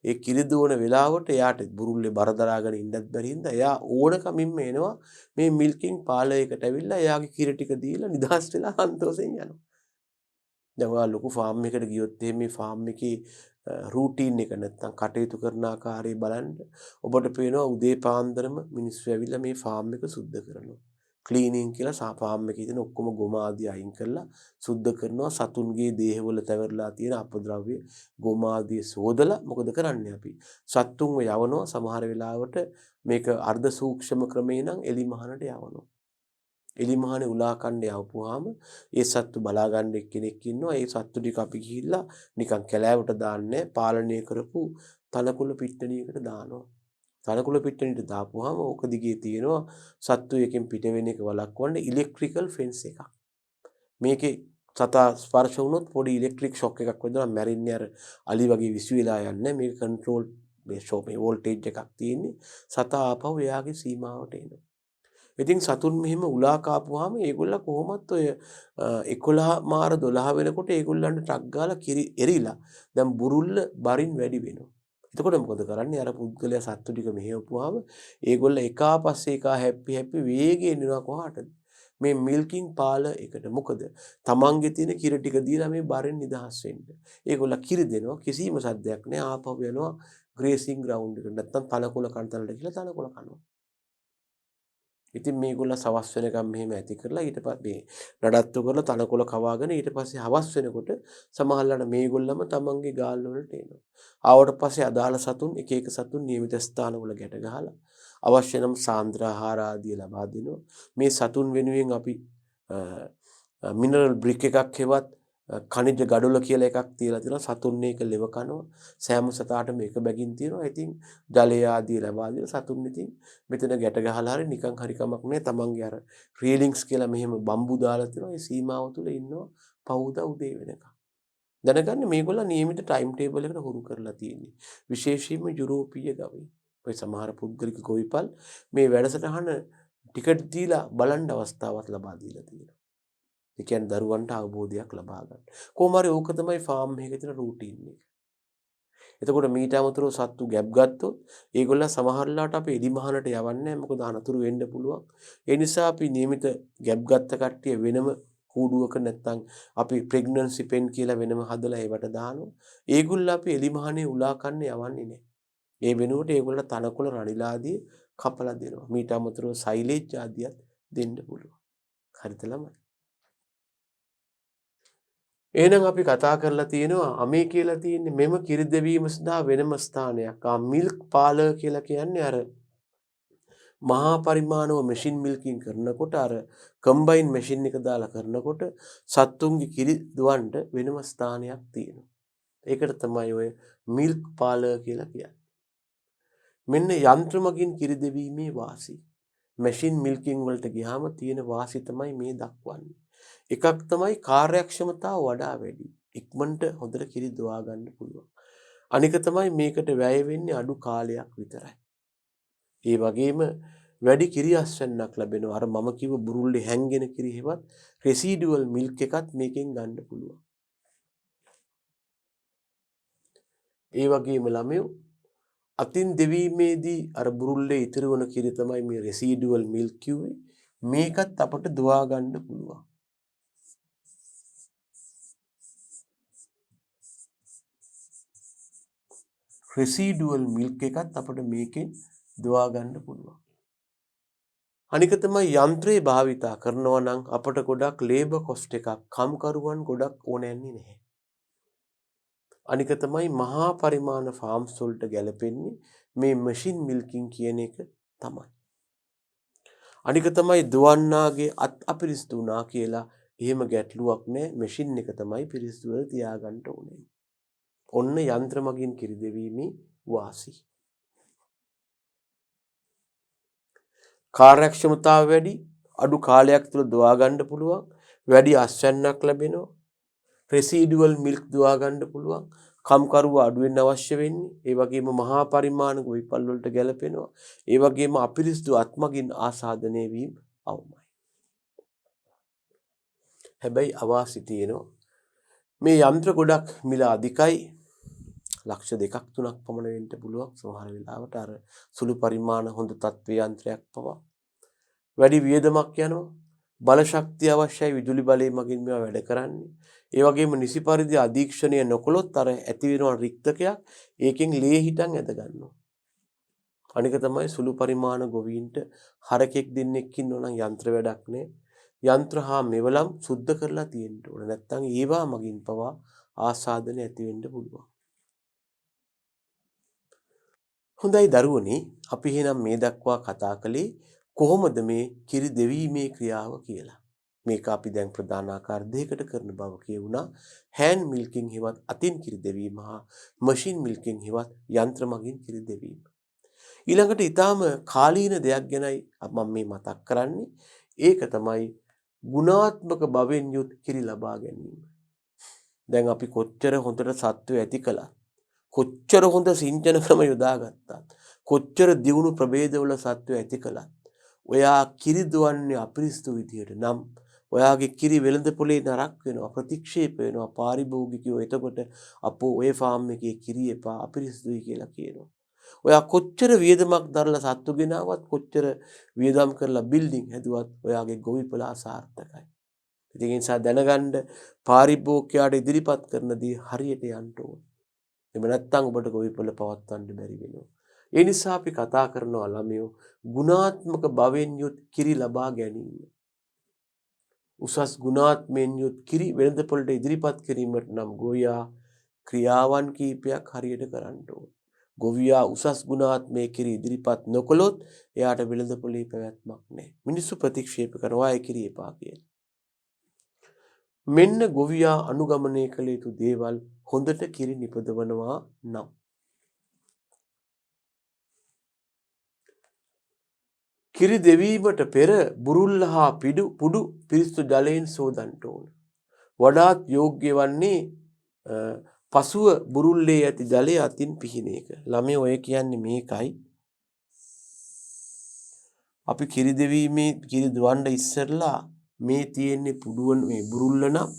ඒ කිරි දුවන වෙලාවට එයාට බුරුල්ලේ බර දරාගෙන ඉන්නත් බැරි හින්දා එයා ඕනකමින්ම එනවා මේ මිල්කින් පාලර් එකට ඇවිල්ලා එයාගේ කිරි ටික දීලා නිදහස් වෙලා සන්තෝෂෙන් යනවා. දැන් ඔයා ලොකු ෆාම් එකකට ගියොත් මේ ෆාම් එකේ රූටීන් එක නැත්තම් කටයුතු කරන ආකාරය බලන්න ඔබට පේනවා උදේ පාන්දරම මිනිස්සු ඇවිල්ලා මේ ෆාම් එක සුද්ධ කරනවා. ක්ලීනින් කියලා ෆාම් එකේ තියෙන ඔක්කොම ගොම ආදී අයින් කරලා සුද්ධ කරනවා. සතුන්ගේ දේහවල තැවරලා තියෙන අපද්‍රව්‍ය ගොම ආදී සෝදලා මොකද කරන්නේ අපි? සත්තුන්ව යවනවා සමහර වෙලාවට මේක අර්ධ සූක්ෂම ක්‍රමේ නම් එලිමහනට යවනවා. එලිමහනේ උලා කණ්ඩේ આવපුවාම ඒ සත්තු බලා ගන්න එක්කෙනෙක් ඉන්නවා. ඒ සත්තු ටික අපි ගිහිල්ලා නිකන් කැලෑවට දාන්නේ පාලනය කරපු තනකොළ පිට්ටනියකට දානවා. තනකොළ පිට්ටනියට දාපුවාම ඕක දිගේ තියෙනවා සත්තු එකෙන් පිට වෙන එක වළක්වන්න ඉලෙක්ට්‍රිකල් ෆෙන්ස් එකක්. මේකේ සතා ස්පර්ශ වුණොත් පොඩි ඉලෙක්ට්‍රික් ෂොක් එකක් වෙනවා මැරෙන්නේ අර අලි වගේ විසු වෙලා යන්නේ. මේක කන්ට්‍රෝල් මේ ෂොක් මේ වෝල්ටේජ් එකක් තියෙන්නේ. සතා ආපහු එයාගේ සීමාවට එනවා. ඉතින් සතුන් මෙහෙම උලා කාපුවාම ඒගොල්ල කොහොමත් ඔය 11 මාර 12 වෙනකොට ඒගොල්ලන්ට ටක් ගාලා කිරි එරිලා දැන් බුරුල්ල බරින් වැඩි වෙනවා. එතකොට මොකද කරන්නේ? අර පුද්ගලයා සත්තු ටික මෙහෙවපුවාම ඒගොල්ල එකා පස්සේ එකා හැපි වේගයෙන් එනවා කොහාටද? මේ මිල්කින් පාලර් එකට. මොකද තමන්ගේ තියෙන කිරි ටික දීලා මේ බරෙන් නිදහස් වෙන්න. ඒගොල්ල කිරි දෙනවා කිසිම සද්දයක් නැහැ. ආපහු යනවා ග්‍රේසින් ග්‍රවුන්ඩ් එකට. නැත්තම් තනකොළ කන තැනට ගිහලා තනකොළ කනවා. ඉතින් මේගොල්ලෝ සවස් වෙනකම් මෙහෙම ඇති කරලා ඊට පස්සේ නඩත්තු කරලා තනකොළ කවාගෙන ඊට පස්සේ හවස් වෙනකොට සමහරවල්ලාට මේගොල්ලම තමන්ගේ ගාල් වලට එනවා. ආවට පස්සේ අදාළ සතුන් එක එක සතුන් නියමිත ස්ථානවල ගැට ගහලා අවශ්‍ය නම් සාන්ද්‍ර ආහාර ආදිය ලබා දෙනවා. මේ සතුන් වෙනුවෙන් අපි මිනරල් බ්‍රික් එකක් හෙවත් කනිජ ගඩොල කියලා එකක් තියලා තියෙනවා. සතුන් මේක ලෙව කනවා. සෑම සතාටම එක බැගින් තියෙනවා. ඉතින් ජලය ආදී ලබා දෙන සතුන් ඉතින් මෙතන ගැට ගහලා හරි නිකන් හරි කමක් නැහැ. තමන්ගේ අර රීලින්ග්ස් කියලා මෙහෙම බම්බු දාලා තියෙනවා. ඒ සීමාව තුල ඉන්නවා පවුදා උදේ වෙනකම්. දැනගන්න මේගොල්ලෝ නියමිත ටයිම් ටේබල් එකට හුරු කරලා තියෙන්නේ. විශේෂයෙන්ම යුරෝපීය ගවයින්. ඔය සමහර පුද්ගලික ගොවිපල් මේ වැඩසටහන ටිකට් දීලා බලන්න අවස්ථාවක් ලබා දීලා තියෙනවා. ඒ කියන්නේ දරුවන්ට අවබෝධයක් ලබා ගන්න. කොහොම හරි ඕක තමයි ෆාම් එකේ තියෙන රූටින් එක. එතකොට මීට අමතරව සත්තු ගැබ් ගත්තොත් ඒගොල්ලන් සමහරලාට අපි එලිමහනට යවන්නේ නැහැ. මොකද අනතුරු වෙන්න පුළුවන්. ඒ නිසා අපි නියමිත ගැබ් ගත්ත කට්ටිය වෙනම කූඩුවක නැත්තම් අපි ප්‍රෙග්නන්සි පෙන් කියලා වෙනම හදලා ඒවට දානවා. ඒගොල්ලෝ අපි එලිමහනේ උලා කන්න යවන්නේ නැහැ. ඒ වෙනුවට ඒගොල්ලෝ තනකොළ රණිලාදී කපලා දෙනවා. මීට අමතරව සයිලේජ් ආදියත් දෙන්න පුළුවන්. හරිද ළමයි? එහෙනම් අපි කතා කරලා තියෙනවා අමේ කියලා තියෙන්නේ මෙම කිරි දෙවීම සඳහා වෙනම ස්ථානයක්. මිල්ක් පාලර් කියලා කියන්නේ අර මහා පරිමාණව මැෂින් මිල්කින් කරනකොට අර කම්බයින් මැෂින් එක දාලා කරනකොට සත්තුන්ගේ කිරි දුවන්න වෙනම ස්ථානයක් තියෙනවා. ඒකට තමයි ඔය මිල්ක් පාලර් කියලා කියන්නේ. මෙන්න යන්ත්‍ර මගින් කිරි දෙවීමේ වාසි. මැෂින් මිල්කින් වලට ගියාම තියෙන වාසි තමයි මේ දක්වන්නේ. එකක් තමයි කාර්යක්ෂමතාව වඩා වැඩි. ඉක්මනට හොඳට කිරි දුවා ගන්න පුළුවන්. අනික තමයි මේකට වැය වෙන්නේ අඩු කාලයක් විතරයි. ඒ වගේම වැඩි කිරි අස්වැන්නක් ලැබෙනවා. අර මම කිව්ව බුරුල්ලේ හැංගෙන කිරි හෙවත් රෙසිඩුවල් මිල්ක් එකත් මේකෙන් ගන්න පුළුවන්. ඒ වගේම ළමයෝ අතින් දෙවීමේදී අර බුරුල්ලේ ඉතිරි වන කිරි තමයි මේ රෙසිඩුවල් මිල්ක් කිව්වේ. මේකත් අපට දුවා ගන්න පුළුවන්. රෙසිඩුවල් මිල්ක් එකත් අපට මේකෙන් දුවා ගන්න පුළුවන්. අනික තමයි යන්ත්‍රය භාවිතා කරනවා නම් අපට ගොඩක් ලේබර් කොස්ට් එකක් කම්කරුවන් ගොඩක් ඕනෑන්නේ නැහැ. අනික තමයි මහා පරිමාණ ෆාම්ස් වලට ගැලපෙන්නේ මේ මැෂින් මිල්කින් කියන එක තමයි. අනික තමයි දුවන්නාගේ අත් අපිරිසිදු වුණා කියලා එහෙම ගැටලුවක් නැහැ. මැෂින් එක තමයි පිරිසිදුව තියාගන්න ඕනේ. ඔන්න යන්ත්‍ර මගින් කිරි දෙවීමේ වාසි. කාර්යක්ෂමතාව වැඩි, අඩු කාලයක් තුළ දුවා ගන්න පුළුවන්, වැඩි අස්වැන්නක් ලැබෙනවා, රෙසිඩුවල් මිල්ක් දුවා ගන්න පුළුවන්, කම්කරුව අඩු වෙන්න අවශ්‍ය වෙන්නේ, ඒ වගේම මහා පරිමාණ ගොවිපල් වලට ගැලපෙනවා, ඒ වගේම අපිරිසිදු අත්මගින් ආසාදනය වීම අවමයි. හැබැයි අවාසි තියෙනවා. මේ යන්ත්‍ර ගොඩක් මිල අධිකයි. ලක්ෂ 2ක් 3ක් පමණ වෙන්න පුළුවන්. සමහර වෙලාවට අර සුළු පරිමාණ හොඳ තත්ත්වයේ යන්ත්‍රයක් පවා වැඩි වියදමක් යනවා. බල ශක්තිය අවශ්‍යයි විදුලි බලය මගින් මේවා වැඩ කරන්නේ. ඒ වගේම නිසි පරිදි අධීක්ෂණය නොකළොත් අර ඇති වෙන රික්තකයක් ඒකෙන් ලේ හිටන් ඇද ගන්නවා. අනික තමයි සුළු පරිමාණ ගොවීන්ට හරකෙක් දෙන්නෙක් ඉන්නෝ නම් යන්ත්‍ර වැඩක් නෑ. යන්ත්‍ර හා මෙවලම් සුද්ධ කරලා තියෙන්න ඕන. නැත්නම් ඒවා මගින් පවා ආසාදන ඇති වෙන්න පුළුවන්. හොඳයි දරුවනේ, අපි එහෙනම් මේ දක්වා කතා කළේ කොහොමද මේ කිරි දෙවීමේ ක්‍රියාව කියලා. මේක අපි දැන් ප්‍රධාන ආකාර දෙකකට කරන බව කියුණා. හෑන්ඩ් මිල්කින් හෙවත් අතින් කිරි දෙවීම හා මැෂින් මිල්කින් හෙවත් යන්ත්‍ර මගින් කිරි දෙවීම. ඊළඟට ඊටාම කාලීන දෙයක් ගැනයි මම මේ මතක් කරන්නේ. ඒක තමයි ගුණාත්මක බවෙන් යුත් කිරි ලබා ගැනීම. දැන් අපි කොච්චර හොඳට සත්වය ඇති කළා, කොච්චර හොඳ සිංචන ක්‍රම යොදාගත්තත්, කොච්චර දියුණු ප්‍රභේදවල සත්වය ඇති කළත්, ඔයා කිරි දුවන්නේ අපිරිසිදු විදියට නම් ඔයාගේ කිරි වෙළඳ පොලේ නරක් වෙනවා, ප්‍රතික්ෂේප වෙනවා පාරිභෝගිකයෝ. එතකොට අපෝ ඔය ෆාම් එකේ කිරි එපා, අපිරිසිදුයි කියලා කියනවා. ඔයා කොච්චර වියදමක් දරලා සත්තු ගෙනාවත්, කොච්චර වියදම් කරලා බිල්ඩින් හැදුවත් ඔයාගේ ගොවිපල අසාර්ථකයි. ඉතින් ඒ නිසා දැනගන්න පාරිභෝගිකයාට ඉදිරිපත් කරන දේ හරියට යන්න ඕන. එහෙම නැත්නම් ඔබට ගොවිපල පවත්වන්න බැරි වෙනවා. ඒ නිසා අපි කතා කරනවා ළමයෝ ගුණාත්මක බවෙන් යුත් කිරි ලබා ගැනීම. උසස් ගුණාත්මයෙන් යුත් කිරි වෙළඳපොළට ඉදිරිපත් කිරීමට නම් ගොවියා ක්‍රියාවන් කීපයක් හරියට කරන්න ඕන. ගොවියා උසස් ගුණාත්මයේ කිරි ඉදිරිපත් නොකළොත් එයාට වෙළඳපොළේ පැවැත්මක් නැහැ. මිනිස්සු ප්‍රතික්ෂේප කරනවා ඒ කිරි එපා කියලා. මෙන්න ගොවියා අනුගමනය කළ යුතු දේවල් හොඳට කිරි නිපදවනවා නම්. කිරි දෙවීමට පෙර බුරුල්ල හා පුඩු පිරිසිදු ජලයෙන් සෝදන්න ඕන. වඩාත් යෝග්‍ය වන්නේ පසුව බුරුල්ලේ ඇති ජලය අතින් පිහින එක. ළමයි ඔය කියන්නේ මේකයි. අපි කිරි දෙවීමේ කිරි දුවන්න ඉස්සෙල්ලා මේ තියෙන්නේ පුඩුවන් මේ බුරුල්ල නම්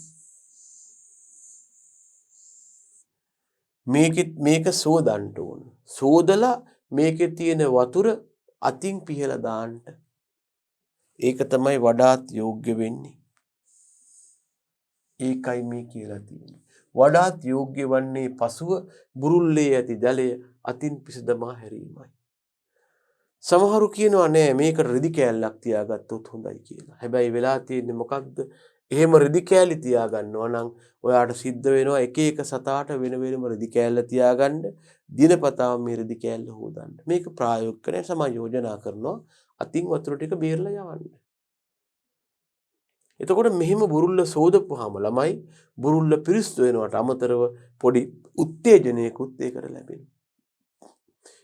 මේක සෝදන්න ඕන. සෝදලා මේකේ තියෙන වතුර අතින් පිහලා දාන්න. ඒක තමයි වඩාත් යෝග්‍ය වෙන්නේ. ඒකයි මේ කියලා තියෙන්නේ. වඩාත් යෝග්‍ය වන්නේ පසුව බුරුල්ලේ ඇති ජලය අතින් පිසදමා හැරීමයි. සමහරු කියනවා නෑ මේකට රෙදි කෑල්ලක් තියාගත්තොත් හොඳයි කියලා. හැබැයි වෙලා තියෙන්නේ මොකක්ද? එහෙම රෙදි කෑලි තියාගන්නවා නම් ඔයාට සිද්ධ වෙනවා එක එක සතාට වෙන වෙනම රෙදි කෑල්ල තියාගන්න දිනපතාම මේ රෙදි කෑල්ල හොදන්න. මේක ප්‍රායෝගික නැහැ සමා යෝජනා කරනවා අතින් වතුර ටික බේරලා යවන්න. එතකොට මෙහෙම බුරුල්ල සෝදපුවාම ළමයි බුරුල්ල පිරිස්සු වෙනවට අමතරව පොඩි උත්තේජනයකුත් ඒකට ලැබෙනවා.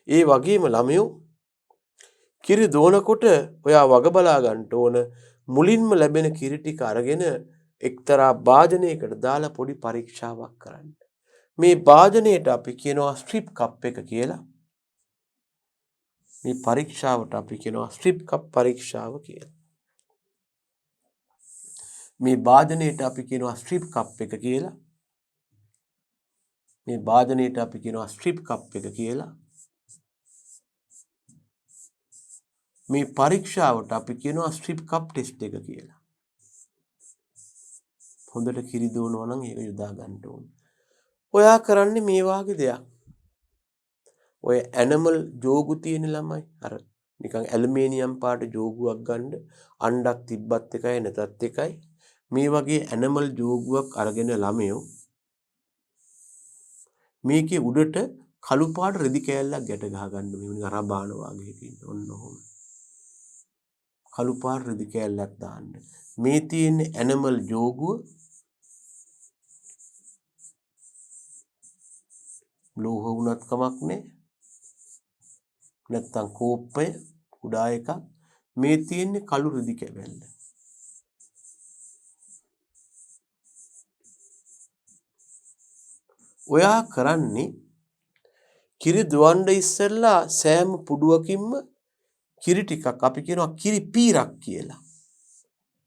ඒ වගේම ළමයෝ කිරි දෝනකොට ඔයා වග බලා ගන්න ඕන මුලින්ම ලැබෙන කිරි ටික අරගෙන එක්තරා භාජනයකට දාලා පොඩි පරීක්ෂාවක් කරන්න. මේ භාජනයට අපි කියනවා ස්ට්‍රිප් කප් එක කියලා. මේ පරීක්ෂාවට අපි කියනවා ස්ට්‍රිප් කප් පරීක්ෂාව කියලා. මේ භාජනයට අපි කියනවා ස්ට්‍රිප් කප් එක කියලා. මේ භාජනයට අපි කියනවා ස්ට්‍රිප් කප් එක කියලා. මේ පරීක්ෂාවට අපි කියනවා ස්ට්‍රිප් කප් ටෙස්ට් එක කියලා. හොඳට කිරි දෝනවා නම් ඒක යොදා ගන්න ඕන. ඔයා කරන්නේ මේ වාගේ දෙයක්. ඔය ඇනිමල් ජෝගු තියෙන ළමයි අර නිකන් ඇලුමිනියම් පාට ජෝගුවක් ගන්න අණ්ඩක් තිබ්බත් එකයි නැතත් එකයි මේ වගේ ඇනිමල් ජෝගුවක් අරගෙන ළමයෝ මේකේ උඩට කළු පාට රෙදි කෑල්ලක් ගැට ගහ ගන්න මේ නිකන් රබාන වගේ හිටින්න ඔන්න ඔහොම කළු පාට රෙදි කෑල්ලක් දාන්න මේ තියෙන ඇනිමල් ජෝගුව ලෝහ වුණත් කමක් නැහැ නැත්තම් කෝප්පය කුඩා එකක් මේ තියෙන්නේ කළු රෙදි කැබැල්ල. ඔයා කරන්නේ කිරි දුවන්න ඉස්සෙල්ලා සෑම පුඩුවකින්ම කිරි ටිකක් අපි කියනවා කිරි පීරක් කියලා.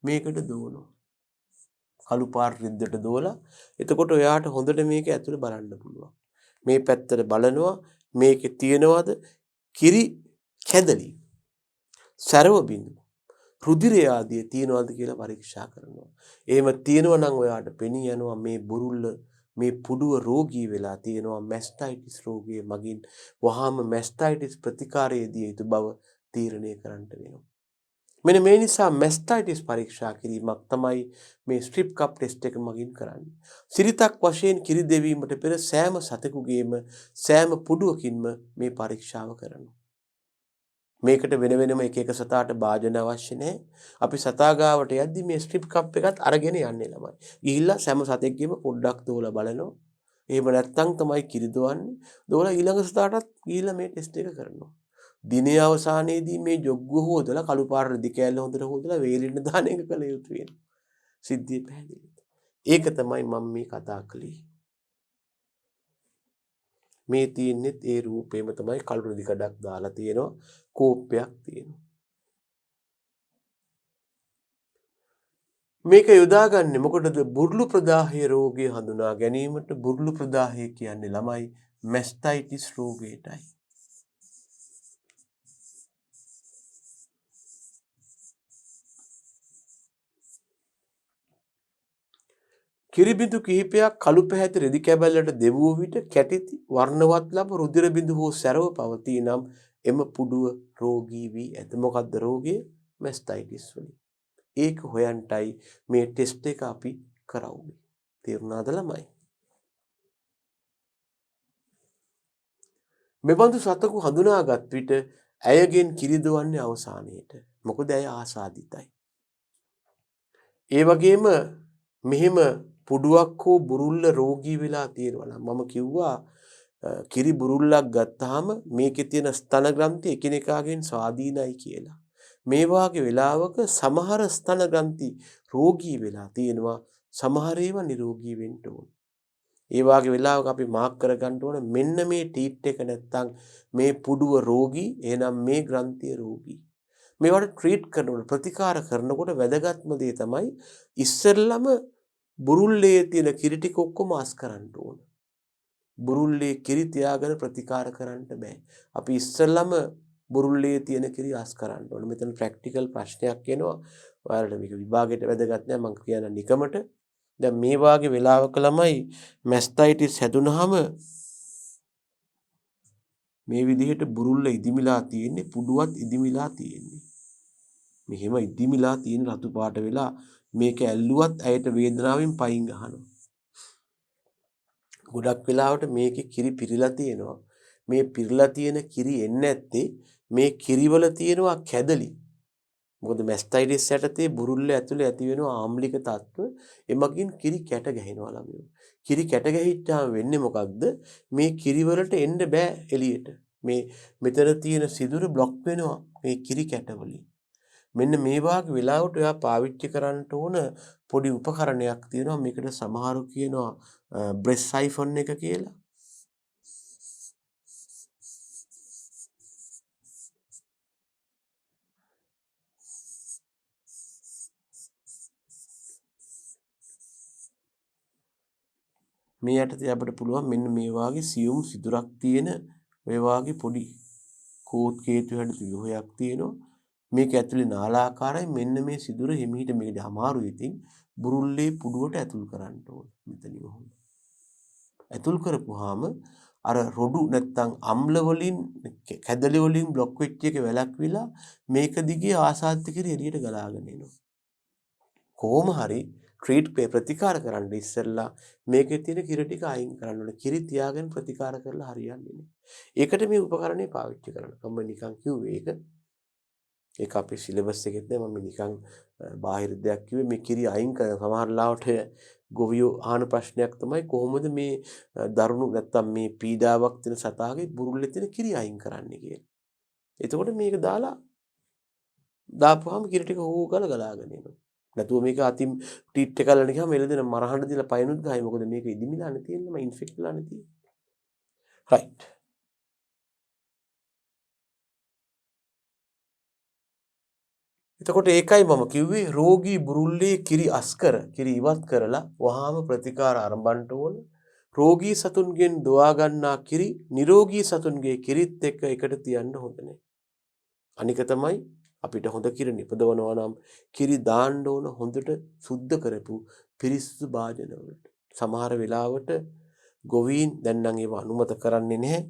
මේකට දුවනවා. කළු පාට රිද්දට දුවලා එතකොට ඔයාට හොඳට මේක ඇතුලේ බලන්න පුළුවන්. මේ පැත්තට බලනවා මේකේ තියෙනවද කිරි කැදලි සරව බිඳු රුධිරය ආදී තියෙනවද කියලා පරීක්ෂා කරනවා. එහෙම තියෙනවා නම් ඔයාට පෙනී යනවා මේ බුරුල්ල මේ පුඩුව රෝගී වෙලා තියෙනවා මැස්ටයිටිස් රෝගය මගින් වහාම මැස්ටයිටිස් ප්‍රතිකාරය දිය යුතු බව තීරණය කරන්න වෙනවා. මෙන්න මේ නිසා මැස්ටයිටිස් පරීක්ෂා කිරීමක් තමයි මේ ස්ට්‍රිප් කප් ටෙස්ට් එක මගින් කරන්නේ. සිරිතක් වශයෙන් කිරි දෙවීමට පෙර සෑම සතෙකුගේම සෑම පුඩුවකින්ම මේ පරීක්ෂාව කරනවා. මේකට වෙන වෙනම එක එක සතාට භාජන අවශ්‍ය නැහැ. අපි සතා ගාවට යද්දි මේ ස්ට්‍රිප් කප් එකත් අරගෙන යන්නේ ළමයි. ගිහිල්ලා සෑම සතෙක්ගෙම පොඩ්ඩක් දෝලා බලනවා. එහෙම නැත්නම් තමයි කිරි දොවන්නේ. දෝලා ඊළඟ සතාටත් ගිහිල්ලා මේ ටෙස්ට් එක කරනවා. දිනේ අවසානයේදී මේ ජොග්ගුව හොදලා කළු පාට රෙදි කෑල්ල හොඳට හොදලා වේලෙන්න දාන එක කළ යුතු වෙනවා. සිද්ධිය පැහැදිලිද? ඒක තමයි මම මේ කතා කළේ. මේ තියෙන්නේ ඒ රූපේම තමයි කළු රෙදි කඩක් දාලා තියෙනවා කෝප්පයක් තියෙනවා. මේක යොදාගන්නේ මොකටද? බුර්ලු ප්‍රදාහය රෝගය හඳුනා ගැනීමට. බුර්ලු ප්‍රදාහය කියන්නේ ළමයි මැස්ටයිටිස් රෝගයටයි. කිරිබිඳු කිහිපයක් කළු පැහැති රෙදි කැබැල්ලට දෙවූ විට කැටිති වර්ණවත් ලබ රුධිර බිඳු හෝ සැරව පවතී නම් එම පුඩුව රෝගී වී ඇත. මොකද්ද රෝගය? මැස්ටයිටිස් වලින්. ඒක හොයන්ටයි මේ ටෙස්ට් එක අපි කරවුවේ. තේරුණාද ළමයි? මෙබඳු සතකු හඳුනාගත් විට ඇයගෙන් කිරි දොවන්නේ අවසානයේට. මොකද ඇය ආසාදිතයි. ඒ වගේම මෙහෙම පුඩුවක් හෝ බුරුල්ල රෝගී වෙලා තියෙනවා නම් මම කිව්වා කිරි බුරුල්ලක් ගත්තාම මේකේ තියෙන ස්තන ග්‍රන්ථි එකිනෙකාගෙන් ස්වාධීනයි කියලා. මේ වාගේ වෙලාවක සමහර ස්තන ග්‍රන්ථි රෝගී වෙලා තියෙනවා සමහර ඒවා නිරෝගී වෙන්න ඕන. ඒ වාගේ වෙලාවක අපි මාක් කරගන්න ඕන මෙන්න මේ ටීට් එක නැත්තම් මේ පුඩුව රෝගී එහෙනම් මේ ග්‍රන්ථිය රෝගී. මේවට ට්‍රීට් කරනකොට ප්‍රතිකාර කරනකොට වැදගත්ම දේ තමයි ඉස්සෙල්ලම බුරුල්ලේ තියෙන කිරි ටික ඔක්කොම අස් කරන්න ඕන. බුරුල්ලේ කිරි තියාගෙන ප්‍රතිකාර කරන්න බෑ. අපි ඉස්සෙල්ලම බුරුල්ලේ තියෙන කිරි අස් කරන්න ඕන. මෙතන ප්‍රැක්ටිකල් ප්‍රශ්නයක් එනවා. ඔයාලට මේක විභාගයට වැදගත් නෑ මම කියන නිකමට. දැන් මේ වාගේ වෙලාවක ළමයි මැස්තයිටිස් හැදුනහම මේ විදිහට බුරුල්ල ඉදිමිලා තියෙන්නේ පුඩුවත් ඉදිමිලා තියෙන්නේ. මෙහෙම ඉදිමිලා තියෙන රතු පාට වෙලා මේක ඇල්ලුවත් ඇයට වේදනාවෙන් පයින් ගහනවා. ගොඩක් වෙලාවට මේකේ කිරි පිරීලා තියෙනවා. මේ පිරීලා තියෙන කිරි එන්නේ නැත්තේ මේ කිරිවල තියෙනවා කැදලි. මොකද මැස්ටයිටිස් යටතේ බුරුල්ල ඇතුලේ ඇති වෙන ආම්ලික තත්ත්ව එමගින් කිරි කැට ගැහෙනවා ළමයෝ. කිරි කැට ගැහිච්චාම වෙන්නේ මොකක්ද? මේ කිරි වලට එන්න බෑ එළියට. මේ මෙතන තියෙන සිදුර බ්ලොක් වෙනවා මේ කිරි කැට වලින්. මෙන්න මේ වාගේ වෙලාවට ඔයා පාවිච්චි කරන්න ඕන පොඩි උපකරණයක් තියෙනවා. මේකට සමහරු කියනවා බ්‍රෙස් සයිෆන් එක කියලා. මේ යටතේ අපිට පුළුවන් මෙන්න මේ වාගේ සියුම් සිදුරක් තියෙන ඔය වාගේ පොඩි කෝත් කේතු හැඩ ව්‍යුහයක් තියෙනවා. මේක ඇතුලේ නාලාකාරයි. මෙන්න මේ සිදුර හිමීට මේකද අමාරුයි. ඉතින් බුරුල්ලේ පුඩුවට ඇතුල් කරන්න ඕන. මෙතනින් ඔහොම. ඇතුල් කරපුවාම අර රොඩු නැත්තම් අම්ල වලින් කැදලි වලින් બ્લોක් වෙච්ච එක වැළක්විලා මේක දිගේ ආසාදිත කිරි එළියට ගලාගෙන එනවා. කොහොම හරි ට්‍රීට් ප්‍රතිකාර කරන්න ඉස්සෙල්ලා මේකේ තියෙන කිරි ටික අයින් කරන්න ඕනේ. කිරි තියාගෙන ප්‍රතිකාර කරලා හරියන්නේ නැහැ. ඒකට මේ උපකරණය පාවිච්චි කරන්න. මම නිකන් කිව්වේ ඒක අපේ සිලබස් එකෙත් නෑ. මම නිකන් බාහිර දෙයක් කිව්වේ මේ කිරි අයින් කරන සමහර ලාවට ගොවියෝ අහන ප්‍රශ්නයක් තමයි කොහොමද මේ දරුණු නැත්තම් මේ පීඩාවක් තියෙන සතාගේ බුරුල්ලේ තියෙන කිරි අයින් කරන්නේ කියලා. එතකොට මේක දාපුවාම කිරි ටික හොෝ ගාලා ගලාගෙන එනවා. නැතුව මේක අතින් ට්‍රීට් එක කරලා නිකන් එළදෙන මරහඬ දීලා පයනුත් ගහයි. මොකද මේක ඉදිමිලානේ තියෙන්නේ. මම ඉන්ෆෙක්ට් වෙලානේ තියෙන්නේ. රයිට්. එතකොට ඒකයි මම කිව්වේ රෝගී බුරුල්ලේ කිරි අස්කර කිරි ඉවත් කරලා වහාම ප්‍රතිකාර ආරම්භන්න ඕන. රෝගී සතුන්ගෙන් දොවා ගන්නා කිරි නිරෝගී සතුන්ගේ කිරිත් එක්ක එකට තියන්න හොඳ නැහැ. අනික තමයි අපිට හොඳ කිරි නිපදවනවා නම් කිරි දාන්න ඕන හොඳට සුද්ධ කරපු පිරිසිදු භාජන වලට. සමහර වෙලාවට ගොවීන් දැන් නම් ඒව අනුමත කරන්නේ නැහැ.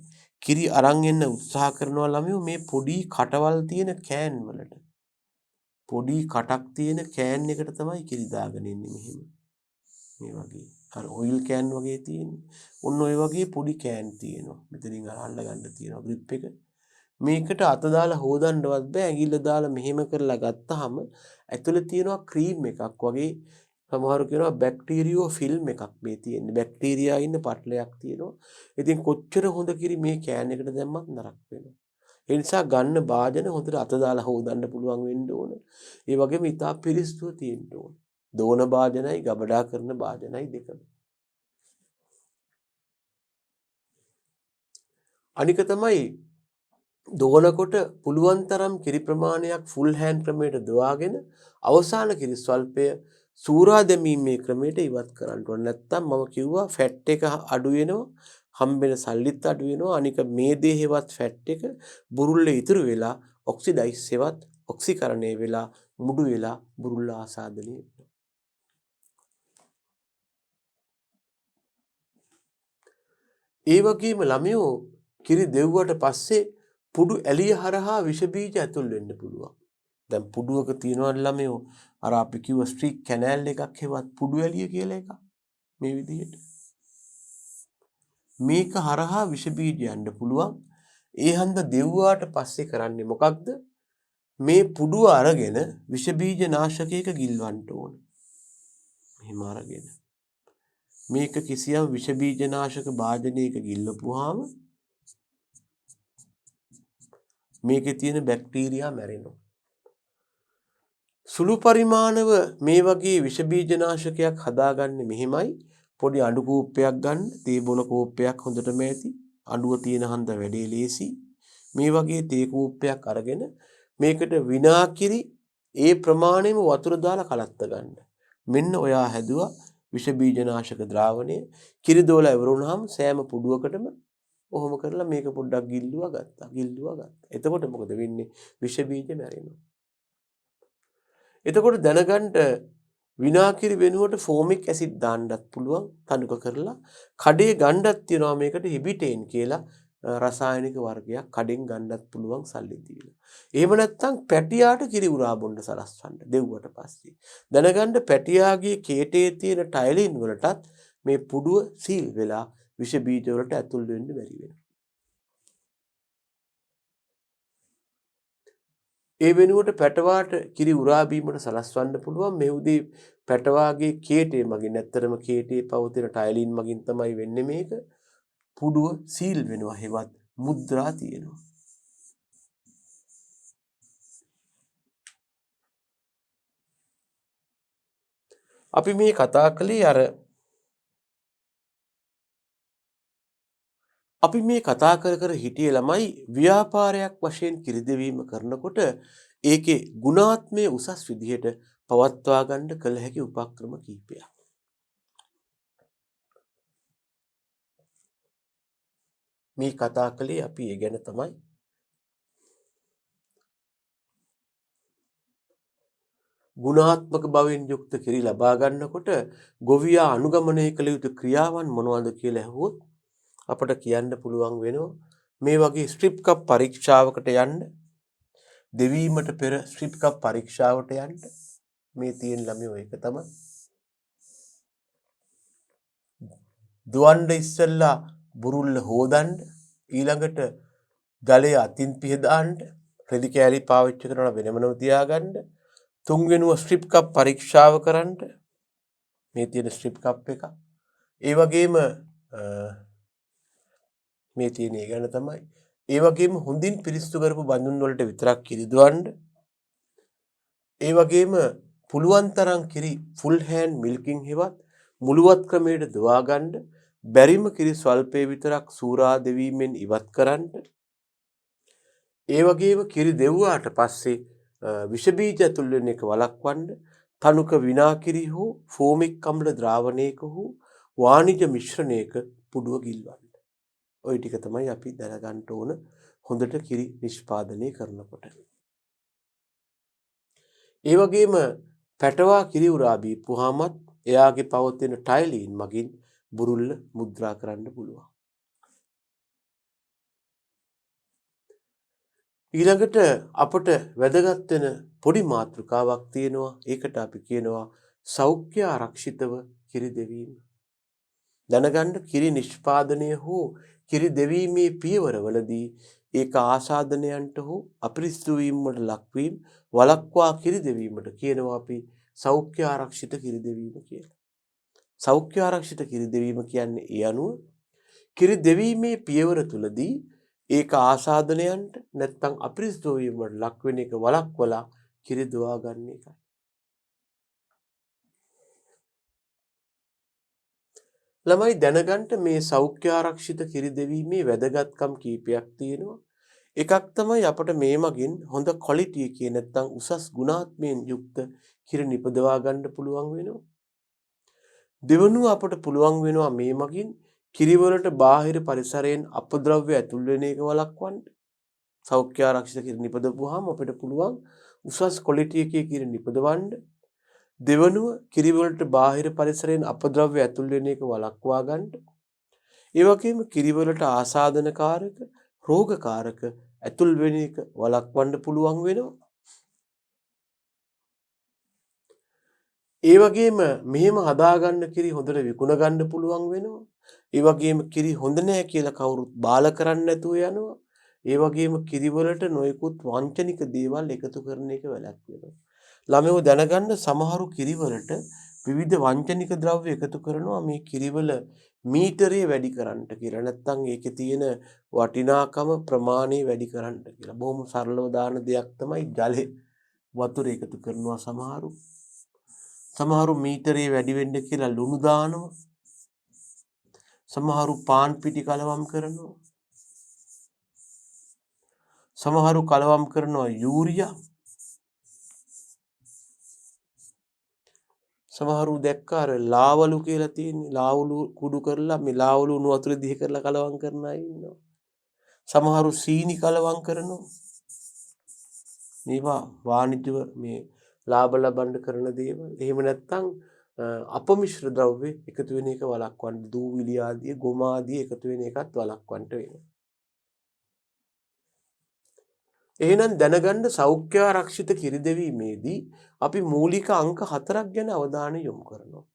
කිරි අරන් එන්න උත්සාහ කරනවා ළමයෝ මේ පොඩි කටවල් තියෙන කෑන් වලට. පොඩි කටක් තියෙන කෑන් එකට තමයි කිරි දාගෙන ඉන්නේ මෙහෙම. මේ වගේ. අර ඔයිල් කෑන් වගේ තියෙන්නේ. ඔන්න ඔය වගේ පොඩි කෑන් තියෙනවා. මෙතනින් අල්ල ගන්න තියෙනවා ග්‍රිප් එක. මේකට අත දාලා හොදන්නවත් බෑ. ඇඟිල්ල දාලා මෙහෙම කරලා ගත්තාම ඇතුලේ තියෙනවා ක්‍රීම් එකක් වගේ. සමහරව කියනවා බැක්ටීරියෝ ෆිල්ම් එකක් මේ තියෙන්නේ. බැක්ටීරියා ඉන්න පටලයක් තියෙනවා. ඉතින් කොච්චර හොඳ කිරි මේ කෑන් එකට දැම්මත් නරක වෙනවා. ඒ නිසා ගන්න භාජන හොඳට අත දාලා හොදන්න පුළුවන් වෙන්න ඕන. ඒ වගේම ඉතා පිරිසිදුව තියෙන්න ඕන. දෝන භාජනයි ගබඩා කරන භාජනයි දෙකම. අනික තමයි දෝනකොට පුළුවන් තරම් කිරි ප්‍රමාණයක් ෆුල් හෑන්ඩ් ක්‍රමයට දවාගෙන අවසාන කිරි ස්වල්පය සූරා දැමීමේ ක්‍රමයට ඉවත් කරන්න ඕන. නැත්තම් මම කිව්වා ෆැට් එක අඩු වෙනවා. හම්බෙන සල්ලිත් අඩු වෙනවා. අනික මේ දේහෙවත් ෆැට් එක බුරුල්ලේ ඉතුරු වෙලා ඔක්සිඩයිස් එවත් ඔක්සිකරණය වෙලා මුඩු වෙලා බුරුල්ල ආසාදනය වෙනවා. ඒ වගේම ළමයෝ කිරි දෙව්වට පස්සේ පුඩු ඇලිය හරහා විෂ බීජ ඇතුල් වෙන්න පුළුවන්. දැන් පුඩුවක තියෙනවා ළමයෝ අර අපි කිව්ව ස්ට්‍රීක් කැනල් එකක් හෙවත් පුඩු ඇලිය කියලා එකක්. මේ විදිහට. මේක හරහා විෂ බීජ යන්න පුළුවන්. ඒ හන්ද දෙව්වාට පස්සේ කරන්නේ මොකක්ද? මේ පුඩුව අරගෙන විෂ බීජ නාශකයක ගිල්වන්න ඕන. මෙහෙම අරගෙන. මේක කිසියම් විෂ බීජ නාශක භාජනයක ගිල්ලපුවාම මේකේ තියෙන බැක්ටීරියා මැරෙනවා. සුළු පරිමාණව මේ වගේ විෂ බීජ නාශකයක් හදාගන්නේ මෙහෙමයි. පොඩි අඬු කෝප්පයක් ගන්න, තේ බොන කෝප්පයක් හොඳටම ඇති. අඬුව තියෙන හන්ද වැඩේ ලේසි. මේ වගේ තේ කෝප්පයක් අරගෙන මේකට විනාකිරි ඒ ප්‍රමාණයම වතුර දාලා කලත්ත ගන්න. මෙන්න ඔයා හැදුවා විෂ බීජනාශක ද්‍රාවණය. කිරි දෝලා ඉවර වුණාම සෑම පුඩුවකටම ඔහොම කරලා මේක පොඩ්ඩක් ගිල්ලුවා ගත්තා. එතකොට මොකද වෙන්නේ? විෂ බීජ මැරෙනවා. එතකොට දැනගන්න විනාකිරි වෙනුවට ෆෝමික් ඇසිඩ් දාන්නත් පුළුවන් තනුක කරලා. කඩේ ගණ්ඩක් තියෙනවා මේකට හිබිටේන් කියලා රසායනික වර්ගයක් කඩෙන් ගණ්ඩත් පුළුවන් සල්ලි දීලා. එහෙම නැත්නම් පැටියාට කිරි උරා බොන්න සලස්වන්න දෙව්වට පස්සේ. දැනගන්න පැටියාගේ කේටේ තියෙන ටයිලින් වලටත් මේ පුඩුව සීල් වෙලා විෂ බීජ වලට ඇතුල් වෙන්න බැරි වෙනවා. ඒ වෙනුවට පැටවාට කිරි උරා බීමට සලස්වන්න පුළුවන්. මේ උදේ පැටවාගේ කේටේ මගින් ඇත්තටම කේටේ පවතින ටයිලින් මගින් තමයි වෙන්නේ මේක. පුඩුව සීල් වෙනවා හෙවත් මුද්‍රා තියෙනවා. අපි මේ කතා කළේ අපි මේ කතා කර හිටියේ ළමයි ව්‍යාපාරයක් වශයෙන් කිරිදෙවීම කරනකොට ඒකේ ගුණාත්මය උසස් විදිහට පවත්වා ගන්න කළ හැකි උපක්‍රම කීපයක්. මේ කතා කළේ අපි ඒ ගැන තමයි. ගුණාත්මක බවෙන් යුක්ත කිරි ලබා ගන්නකොට ගොවියා අනුගමනය කළ යුතු ක්‍රියාවන් මොනවද කියලා අහුවොත් අපට කියන්න පුළුවන් වෙනවා මේ වගේ ස්ට්‍රිප් කප් පරීක්ෂාවකට යන්න, දෙවීමට පෙර ස්ට්‍රිප් කප් පරීක්ෂාවට යන්න. මේ තියෙන ළමයෝ ඒක තමයි. දුවන්න ඉස්සෙල්ලා බුරුල්ල හොදන්න, ඊළඟට ජලය අතින් පිහදාන්න, රෙදි කෑලි පාවිච්චි කරනවා වෙනමනම තියාගන්න, තුන්වෙනුව ස්ට්‍රිප් කප් පරීක්ෂාව කරන්න. මේ තියෙන ස්ට්‍රිප් කප් එක. ඒ වගේම මේ තියෙන ඒ ගැන තමයි. ඒ වගේම හොඳින් පිරිසිදු කරපු බඳුන් වලට විතරක් කිරි දුවන්න. ඒ වගේම පුළුවන් තරම් කිරි ෆුල් හෑන්ඩ් මිල්කින් හෙවත් මුළුවත් ක්‍රමයට දුවා ගන්න. බැරිම කිරි ස්වල්පේ විතරක් සූරා දෙවීමෙන් ඉවත් කරන්න. ඒ වගේම කිරි දෙව්වාට පස්සේ විෂ බීජ ඇතුල් වෙන එක වළක්වන්න. තනුක විනාකිරි හෝ ෆෝමික් අම්ල ද්‍රාවණයක හෝ වාණිජ මිශ්‍රණයක පුඩුව ගිල්වන්න. ওই ටික තමයි අපි දැනගන්න ඕන හොඳට කිරි නිෂ්පාදනය කරනකොට. ඒ වගේම පැටවා කිරි උරා බීපුවාමත් එයාගේ පවතින ටයිලින් මගින් බුරුල්ල මුද්‍රා කරන්න පුළුවන්. ඊළඟට අපට වැදගත් වෙන පොඩි මාතෘකාවක් තියෙනවා. ඒකට අපි කියනවා සෞඛ්‍ය ආරක්ෂිතව කිරි දෙවීම. දැනගන්න කිරි නිෂ්පාදනය හෝ කිරි දෙවීමේ පියවරවලදී ඒක ආසාදනයන්ට හෝ අපිරිසිදු වීම වලට ලක්වීම වළක්වා කිරි දෙවීමට කියනවා අපි සෞඛ්‍ය ආරක්ෂිත කිරි දෙවීම කියලා. සෞඛ්‍ය ආරක්ෂිත කිරි දෙවීම කියන්නේ ඒ අනුව කිරි දෙවීමේ පියවර තුලදී ඒක ආසාදනයන්ට නැත්නම් අපිරිසිදු වීම වලට ලක්වෙන එක වළක්වලා කිරි දුවා ගන්න එකයි. ළමයි දැනගන්න මේ සෞඛ්‍ය ආරක්ෂිත කිරි දෙවීමේ වැදගත්කම් කීපයක් තියෙනවා. එකක් තමයි අපට මේ මගින් හොඳ ක්වොලිටි එකේ නැත්නම් උසස් ගුණාත්මයෙන් යුක්ත කිරි නිපදවා ගන්න පුළුවන් වෙනවා. දෙවනුව අපට පුළුවන් වෙනවා මේ මගින් කිරි වලට බාහිර පරිසරයෙන් අපද්‍රව්‍ය ඇතුල් වෙන එක වළක්වන්න. සෞඛ්‍ය ආරක්ෂිත කිරි නිපදවුවාම අපිට පුළුවන් උසස් ක්වොලිටි එකේ කිරි නිපදවන්න. දෙවනුව කිරි වලට බාහිර පරිසරයෙන් අපද්‍රව්‍ය ඇතුල් වෙන එක වළක්වා ගන්න. ඒ වගේම කිරි වලට ආසාදනකාරක, රෝගකාරක ඇතුල් වෙන එක වළක්වන්න පුළුවන් වෙනවා. ඒ වගේම මෙහෙම හදාගන්න කිරි හොඳට විකුණ ගන්න පුළුවන් වෙනවා. ඒ වගේම කිරි හොඳ නැහැ කියලා කවුරුත් බාල කරන්නේ නැතුව යනවා. ඒ වගේම කිරි වලට නොයෙකුත් වංචනික දේවල් එකතු කරන එක වැළැක්වෙනවා. ළමයෝ දැනගන්න සමහරු කිරිවලට විවිධ වංචනික ද්‍රව්‍ය එකතු කරනවා මේ කිරිවල මීටරය වැඩි කරන්න කියලා. නැත්නම් ඒකේ තියෙන වටිනාකම ප්‍රමාණය වැඩි කරන්න කියලා. බොහොම සරලව දාන දෙයක් තමයි ජලය. වතුර එකතු කරනවා සමහරු. සමහරු මීටරය වැඩි වෙන්න කියලා ලුණු දානවා. සමහරු පාන් පිටි කලවම් කරනවා. සමහරු කලවම් කරනවා යූරියා. සමහරු දැක්කා අර ලාවලු කියලා තියෙන්නේ. ලාවලු කුඩු කරලා මේ ලාවලු උණු වතුරේ දිහ කරලා කලවම් කරන අය ඉන්නවා. සමහරු සීනි කලවම් කරනවා. මේවා වාණිජ්‍ය මේ ලාභ ලබන්න කරන දේවල්. එහෙම නැත්නම් අපමිශ්‍ර ද්‍රව්‍ය එකතු වෙන එක වළක්වන්න දූවිලි ආදී ගොම ආදී එකතු වෙන එකත් වළක්වන්න වෙනවා. එහෙනම් දැනගන්න සෞඛ්‍ය ආරක්ෂිත කිරිදෙවීමේදී අපි මූලික අංක 4ක් ගැන අවධානය යොමු කරනවා.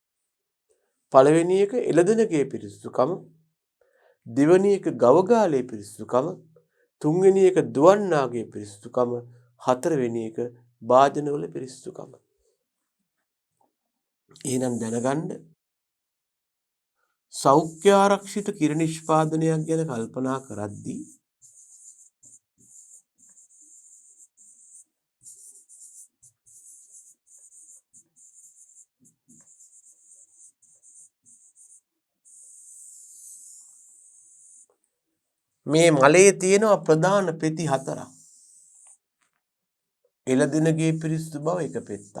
පළවෙනි එක එළදෙනගේ පිරිසිදුකම, දෙවෙනි එක ගවගාලේ පිරිසිදුකම, තුන්වෙනි එක දුවන්නාගේ පිරිසිදුකම, හතරවෙනි එක භාජනවල පිරිසිදුකම. එහෙනම් දැනගන්න සෞඛ්‍ය ආරක්ෂිත කිරි නිෂ්පාදනයක් ගැන කල්පනා කරද්දී මේ මලේ තියෙන ප්‍රධාන පෙති 4ක්. එළදෙනගේ පිරිසිදු බව එක පෙත්තක්.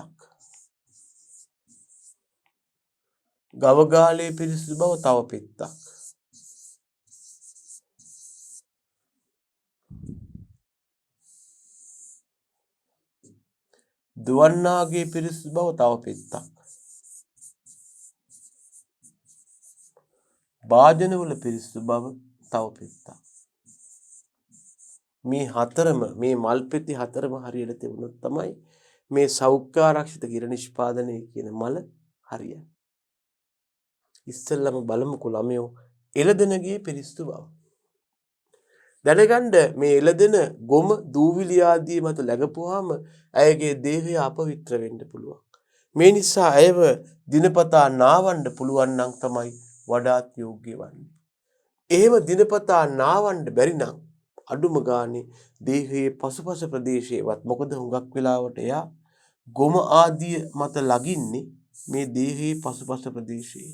ගවගාලේ පිරිසිදු බව තව පෙත්තක්. දුවන්නාගේ පිරිසිදු බව තව පෙත්තක්. භාජනවල පිරිසිදු බව තව පෙත්තක්. මේ හතරම මේ මල් පෙති හතරම හරියට තිබුණොත් තමයි මේ සෞඛ්‍ය ආරක්ෂිත කිරි නිෂ්පාදනය කියන මල හරියන්නේ. ඉස්සෙල්ලම බලමුකෝ ළමයෝ එළදෙනගේ පිරිසිදු බව. දැනගන්න මේ එළදෙන ගොම දූවිලි ආදී මත läගපුවාම ඇයගේ දේහය අපවිත්‍ර වෙන්න පුළුවන්. මේ නිසා ඇයව දිනපතා නාවන්න පුළුවන් නම් තමයි වඩාත් යෝග්‍ය වන්නේ. එහෙම දිනපතා නාවන්න බැරි නම් අඩුම ගානේ දේහයේ පසුපස ප්‍රදේශයේවත් මොකද හුඟක් වෙලාවට එයා ගොම ආදී මත ලගින්නේ මේ දේහයේ පසුපස ප්‍රදේශයේ.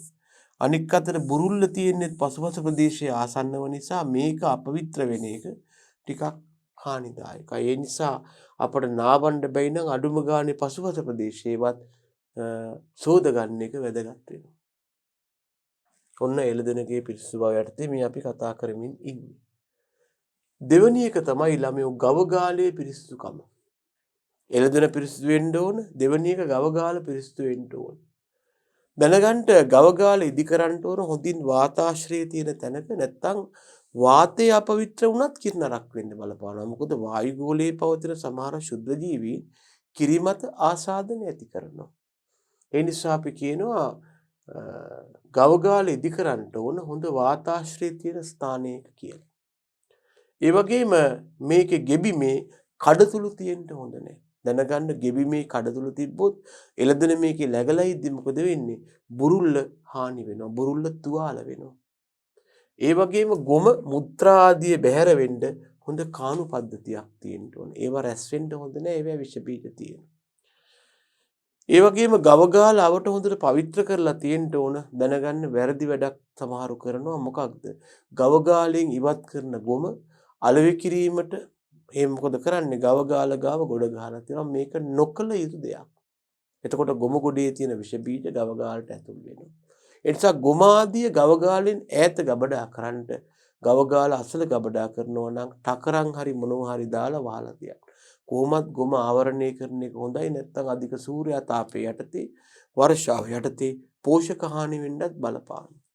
අනික් අතට බුරුල්ල තියෙන්නේ පසුපස ප්‍රදේශයේ ආසන්නව නිසා මේක අපවිත්‍ර වෙන එක ටිකක් හානිදායකයි. ඒ නිසා අපට නාවන්න බැයි නම් අඩුම ගානේ පසුපස ප්‍රදේශයේවත් සෝද ගන්න එක වැදගත් වෙනවා. ඔන්න එළදෙනගේ පිරිසිදු බව යටතේ මේ අපි කතා කරමින් ඉන්නේ. දෙවෙනි එක තමයි ළමයෝ ගවගාලේ පිරිසිදුකම. එළදෙන පිරිසිදු වෙන්න ඕන. දෙවෙනි එක ගවගාල පිරිසිදු වෙන්න ඕන. දැනගන්න ගවගාල ඉදි කරන්න ඕන හොඳින් වාතාශ්‍රය තියෙන තැනක. නැත්තම් වාතය අපවිත්‍ර වුණත් කිරි නරක් වෙන්න බලපානවා. මොකද වායුගෝලයේ පවතින සමහර ශුද්ධ ජීවීන් කිරි මත ආසාදනය ඇති කරනවා. ඒ නිසා අපි කියනවා ගවගාල ඉදි කරන්න ඕන හොඳ වාතාශ්‍රය තියෙන ස්ථානයක කියලා. ඒ වගේම මේකේ ගෙබිමේ කඩතුළු තියෙන්න හොඳ නැහැ. දැනගන්න ගෙබිමේ කඩතුළු තිබ්බොත් එළදෙන මේකේ läගලා ඉද්දි මොකද වෙන්නේ? බුරුල්ල හානි වෙනවා. බුරුල්ල තුවාල වෙනවා. ඒ වගේම ගොම මුත්‍රා ආදී බැහැර වෙන්න හොඳ කාණු පද්ධතියක් තියෙන්න ඕන. ඒවා රැස් වෙන්න හොඳ නැහැ. ඒවා විෂ බීජ තියෙනවා. ඒ වගේම ගවගාල අවට හොඳට පවිත්‍ර කරලා තියෙන්න ඕන. දැනගන්න වැරදි වැඩක් සමහරු කරනවා. මොකක්ද? ගවගාලෙන් ඉවත් කරන ගොම අලෙවි කිරීමට එහෙම මොකද කරන්නේ? ගවගාල ගාව ගොඩ ගහලා තියෙනවා. මේක නොකළ යුතු දෙයක්. එතකොට ගොම ගොඩේ තියෙන විෂ බීජ ගවගාලට ඇතුල් වෙනවා. ඒ නිසා ගොම ආදී ගවගාලෙන් ඈත ගබඩා කරන්නට ගවගාල අසල ගබඩා කරනවා නම් ටකරන් හරි මොනවා හරි දාලා වහලා තියන්න. කොහොමත් ගොම ආවරණය කරන එක හොඳයි. නැත්නම් අධික සූර්යා තාපය යටතේ වර්ෂාව යටතේ පෝෂක හානි වෙන්නත් බලපානවා.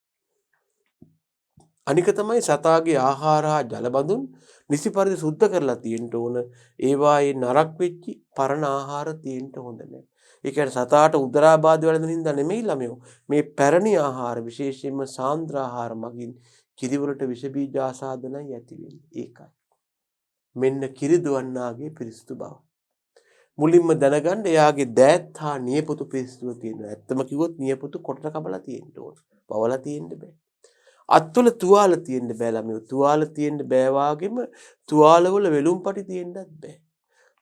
අනික තමයි සතාගේ ආහාර හා ජල බඳුන් නිසි පරිදි සුද්ධ කරලා තියෙන්න ඕන. ඒවායේ නරක් වෙච්චි පරණ ආහාර තියෙන්න හොඳ නැහැ. ඒ කියන්නේ සතාට උදරාබාධ වලදින හින්දා නෙමෙයි ළමයෝ. මේ පැරණි ආහාර විශේෂයෙන්ම සාන්ද්‍ර ආහාර මගින් කිරිවලට විෂ බීජ ආසාදනයි ඇති වෙන්නේ. ඒකයි. මෙන්න කිරි දුවන්නාගේ පිරිසිදු බව. මුලින්ම දැනගන්න එයාගේ දෑත් හා නියපොතු පිරිසිදුව තියෙනවා. ඇත්තම කිව්වොත් නියපොතු කොටට කබලා තියෙන්න ඕන. පවලා තියෙන්න බෑ. අත්වල තුවාල තියෙන්න බෑ ළමයෝ. තුවාල තියෙන්න බෑ වාගෙම තුවාලවල වෙලුම් පටි තියෙන්නත් බෑ.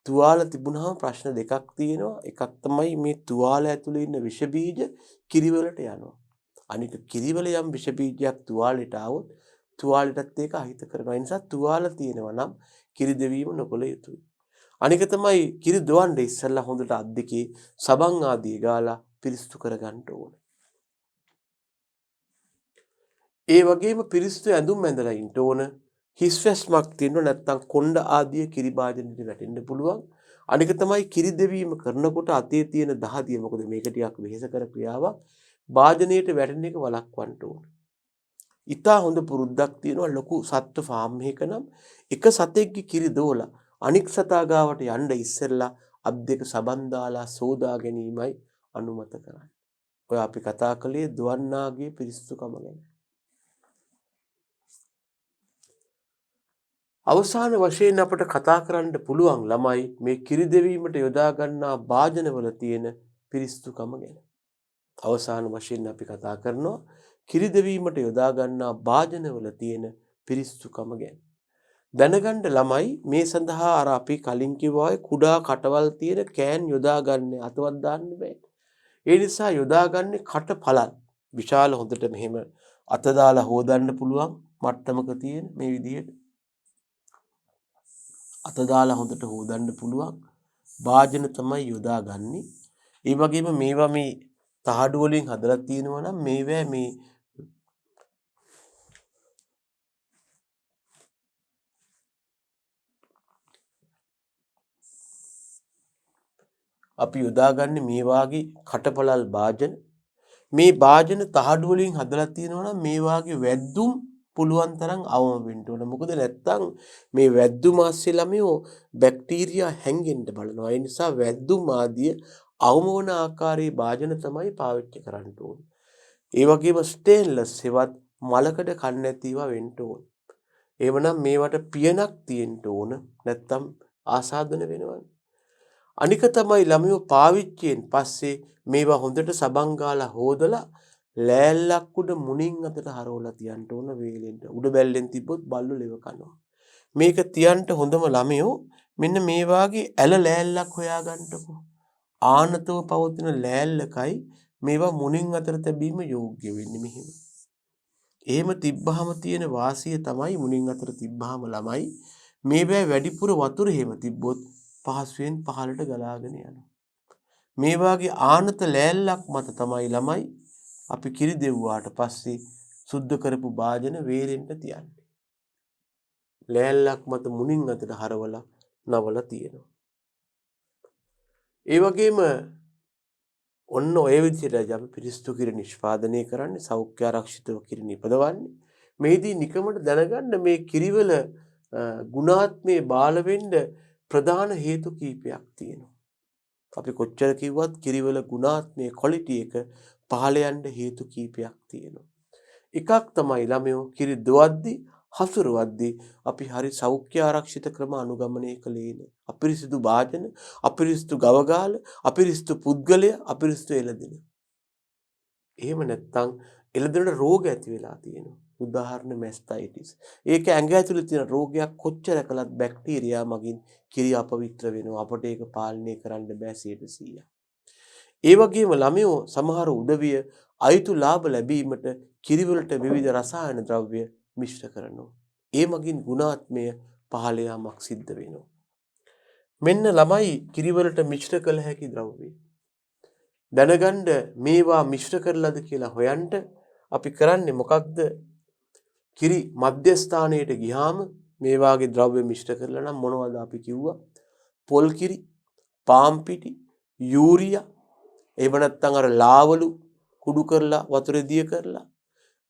තුවාල තිබුණාම ප්‍රශ්න දෙකක් තියෙනවා. එකක් තමයි මේ තුවාල ඇතුලේ ඉන්න විෂ බීජ කිරිවලට යනවා. අනික කිරිවල යම් විෂ බීජයක් තුවාලෙට ආවොත් තුවාලෙටත් ඒක අහිත කරනවා. ඒ නිසා තුවාල තියෙනවා නම් කිරි දෙවීම නොකළ යුතුයි. අනික තමයි කිරි දොවන්න ඉස්සෙල්ලා හොඳට අත් දෙකේ සබන් ආදී ගාලා පිරිසිදු කරගන්න ඕන. ඒ වගේම පිරිසිදු ඇඳුම් ඇඳලා ඉන්න ඕන. හිස් වැස්මක් තියෙනවා නැත්නම් කොණ්ඩ ආදී කිරි භාජනෙට වැටෙන්න පුළුවන්. අනික තමයි කිරි දෙවීම කරනකොට අතේ තියෙන දහදිය මොකද මේක ටිකක් වෙහෙසකර ක්‍රියාවක් භාජනයට වැටෙන එක වළක්වන්න ඕන. ඉතා හොඳ පුරුද්දක් තියෙනවා ලොකු සත්ත්ව ෆාම් එකක නම් එක සතෙක්ගේ කිරි දෝලා අනික් සතා ගාවට යන්න ඉස්සෙල්ලා අත් දෙක සබන් දාලා සෝදා ගැනීමයි අනුමත කරන්නේ. ඔය අපි කතා කළේ දුවන්නාගේ පිරිසිදුකම ගැන. අවසාන වශයෙන් අපට කතා කරන්න පුළුවන් ළමයි මේ කිරි දෙවීමට යොදා ගන්නා භාජනවල තියෙන පිරිසිදුකම ගැන. අවසාන වශයෙන් අපි කතා කරනවා කිරි දෙවීමට යොදා ගන්නා භාජනවල තියෙන පිරිසිදුකම ගැන. දැනගන්න ළමයි මේ සඳහා අර අපි කලින් කිව්වා කුඩා කටවල් තියෙන කෑන් යොදා ගන්න අතවත් දාන්න බෑ. ඒ නිසා යොදා ගන්නේ කට පළල්. විශාල හොඳට මෙහෙම අත දාලා හොදන්න පුළුවන් මට්ටමක තියෙන මේ විදිහට අත දාලා හොඳට හොදන්න පුළුවන් භාජන තමයි යොදාගන්නේ. ඒ වගේම මේවා මේ තහඩු වලින් හදලා තියෙනවා නම් මේවා මේ අපි යොදාගන්නේ මේ වාගේ කටපළල් භාජන. මේ භාජන තහඩු වලින් හදලා තියෙනවා නම් මේ වාගේ වැද්දුම් පුළුවන් තරම් අවම වෙන්න ඕන. මොකද නැත්තම් මේ වැද්දුම ASCII ළමයෝ බැක්ටීරියා හැංගෙන්න බලනවා. ඒ නිසා වැද්දුම් ආදී අවම වන ආකාරයේ භාජන තමයි පාවිච්චි කරන්න ඕන. ඒ වගේම ස්ටේන්ලස් හෙවත් මලකඩ කන්නේ නැතිව වෙන්න ඕන. එවනම් මේවට පියනක් තියෙන්න ඕන. නැත්තම් ආසාදන වෙනවනේ. අනික තමයි ළමයෝ පාවිච්චියෙන් පස්සේ මේවා හොඳට සබන් ගාලා හොදලා ලෑල්ලක් උඩ මුණින් අතට හරවලා තියන්න ඕන වේලෙන්න. උඩ බැල්ලෙන් තිබ්බොත් බල්ලෝ ලෙව කනවා. මේක තියන්න හොඳම ළමයෝ මෙන්න මේ වාගේ ඇල ලෑල්ලක් හොයාගන්නකො. ආනතව පවතින ලෑල්ලකයි මේවා මුණින් අතර තැබීම යෝග්‍ය වෙන්නේ මෙහෙම. එහෙම තිබ්බහම තියෙන වාසිය තමයි මුණින් අතර තිබ්බහම ළමයි මේවා වැඩිපුර වතුර එහෙම තිබ්බොත් පහසුවෙන් පහළට ගලාගෙන යනවා. මේ වාගේ ආනත ලෑල්ලක් මත තමයි ළමයි අපි කිරි දෙව්වාට පස්සේ සුද්ධ කරපු භාජන වේලෙන්න තියන්නේ. ලෑල්ලක් මත මුණින් අතට හරවලා නවලා තියෙනවා. ඒ වගේම ඔන්න ඔය විදිහට අපි පිරිසිදු කිරි නිෂ්පාදනය කරන්නේ සෞඛ්‍ය ආරක්ෂිතව කිරි නිපදවන්නේ. මේදී නිකමට දැනගන්න මේ කිරිවල ගුණාත්මේ බාල වෙන්න ප්‍රධාන හේතු කීපයක් තියෙනවා. අපි කොච්චර කිව්වත් කිරිවල ගුණාත්මේ ක්වොලිටි එක පහළ යන්න හේතු කීපයක් තියෙනවා. එකක් තමයි ළමයෝ කිරි දොවද්දි හසුරවද්දි අපි හරි සෞඛ්‍ය ආරක්ෂිත ක්‍රම අනුගමනය කළේ නෑ. අපිරිසිදු භාජන, අපිරිසිදු ගවගාල, අපිරිසිදු පුද්ගලය, අපිරිසිදු එළදෙන. එහෙම නැත්නම් එළදෙනට රෝග ඇති වෙලා තියෙනවා. උදාහරණ මැස්ටයිටිස්. ඒක ඇඟ ඇතුලේ තියෙන රෝගයක් කොච්චර කළත් බැක්ටීරියා මගින් කිරි අපවිත්‍ර වෙනවා. අපට ඒක පාලනය කරන්න බෑ 100%. ඒ වගේම ළමයෝ සමහර උදවිය අයිතු ලාභ ලැබීමට කිරිවලට විවිධ රසායන ද්‍රව්‍ය මිශ්‍ර කරනවා. ඒ මගින් ගුණාත්මය පහළ යාමක් සිද්ධ වෙනවා. මෙන්න ළමයි කිරිවලට මිශ්‍ර කළ හැකි ද්‍රව්‍ය. දැනගන්න මේවා මිශ්‍ර කරලාද කියලා හොයන්න අපි කරන්නේ මොකක්ද? කිරි මධ්‍යස්ථානයට ගියාම මේ වාගේ ද්‍රව්‍ය මිශ්‍ර කරලා නම් මොනවද අපි කිව්වා? පොල් කිරි, පාම් පිටි, යූරියා, එහෙම නැත්නම් අර ලාවලු කුඩු කරලා වතුරේ දිය කරලා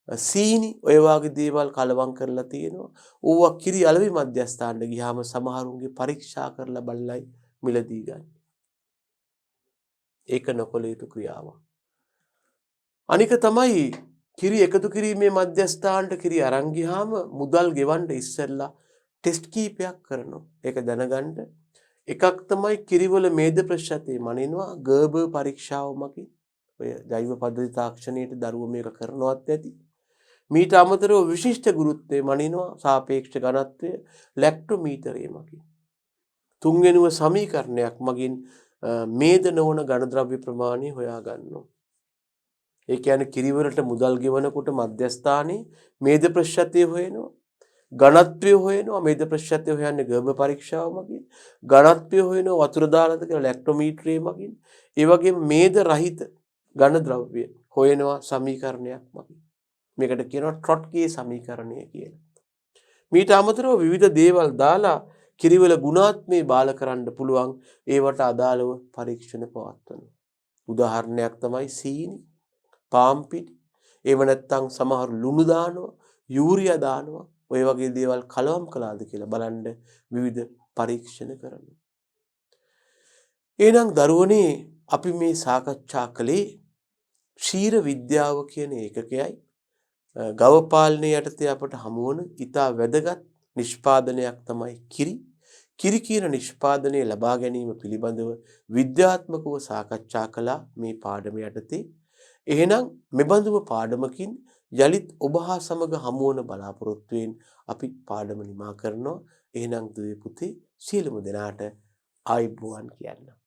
සීනි ඔය වාගේ දේවල් කලවම් කරලා තියෙනවා. ඕවා කිරි අලෙවි මධ්‍යස්ථානට ගියාම සමහරුන්ගේ පරීක්ෂා කරලා බලලයි මිලදී ගන්න. ඒක නොකළ යුතු ක්‍රියාවක්. අනික තමයි කිරි එකතු කිරීමේ මධ්‍යස්ථානට කිරි අරන් ගියාම මුදල් ගෙවන්න ඉස්සෙල්ලා ටෙස්ට් කීපයක් කරනවා. ඒක දැනගන්න. එකක් තමයි කිරිවල මේද ප්‍රතිශතය මනිනවා ගර්භ පරීක්ෂාව මගින්. ඔය ජෛව පද්ධති තාක්ෂණයට දරුවෝ මේක කරනවත් ඇති. මීට අමතරව විශිෂ්ට ගුරුත්වය මනිනවා සාපේක්ෂ ඝනත්වය ලැක්ටෝමීටරය මගින්. තුන්වෙනිව සමීකරණයක් මගින් මේද නොවන ඝන ද්‍රව්‍ය ප්‍රමාණය හොයා ගන්නවා. ඒ කියන්නේ කිරිවලට මුදල් ගෙවනකොට මධ්‍යස්ථානයේ මේද ප්‍රතිශතය හොයනවා. ඝනත්වය හොයනවා. මේද ප්‍රතිශතය හොයන්නේ ගර්භ පරීක්ෂාව මගින්. ඝනත්වය හොයනවා වතුර දාලාද කියලා ලැක්ටෝමීටරය මගින්. ඒ වගේම මේද රහිත ඝන ද්‍රව්‍ය හොයනවා සමීකරණයක් මගින්. මේකට කියනවා ට්‍රොට්ගේ සමීකරණය කියලා. මීට අමතරව විවිධ දේවල් දාලා කිරිවල ගුණාත්මේ බාල කරන්න පුළුවන් ඒවට අදාළව පරීක්ෂණ පවත්වනවා. උදාහරණයක් තමයි සීනි, පාම් පිටි, ඒව නැත්තම් සමහර ලුණු දානවා, යූරියා දානවා. ඔය වගේ දේවල් කලවම් කළාද කියලා බලන්න විවිධ පරීක්ෂණ කරනවා. එහෙනම් දරුවනේ අපි මේ සාකච්ඡා කළේ ක්ෂීර විද්‍යාව කියන ඒකකයයි ගව පාලනය යටතේ අපට හමු වන ඉතා වැදගත් නිෂ්පාදනයක් තමයි කිරි. කිරි කියන නිෂ්පාදනය ලබා ගැනීම පිළිබඳව විද්‍යාත්මකව සාකච්ඡා කළා මේ පාඩම යටතේ. එහෙනම් මෙබඳුම පාඩමකින් යලිත් ඔබ හා සමග හමු වන බලාපොරොත්තුවෙන් අපි පාඩම නිමා කරනවා. එහෙනම් දුවේ පුතේ සියලුම දෙනාට ආයුබෝවන් කියන්න.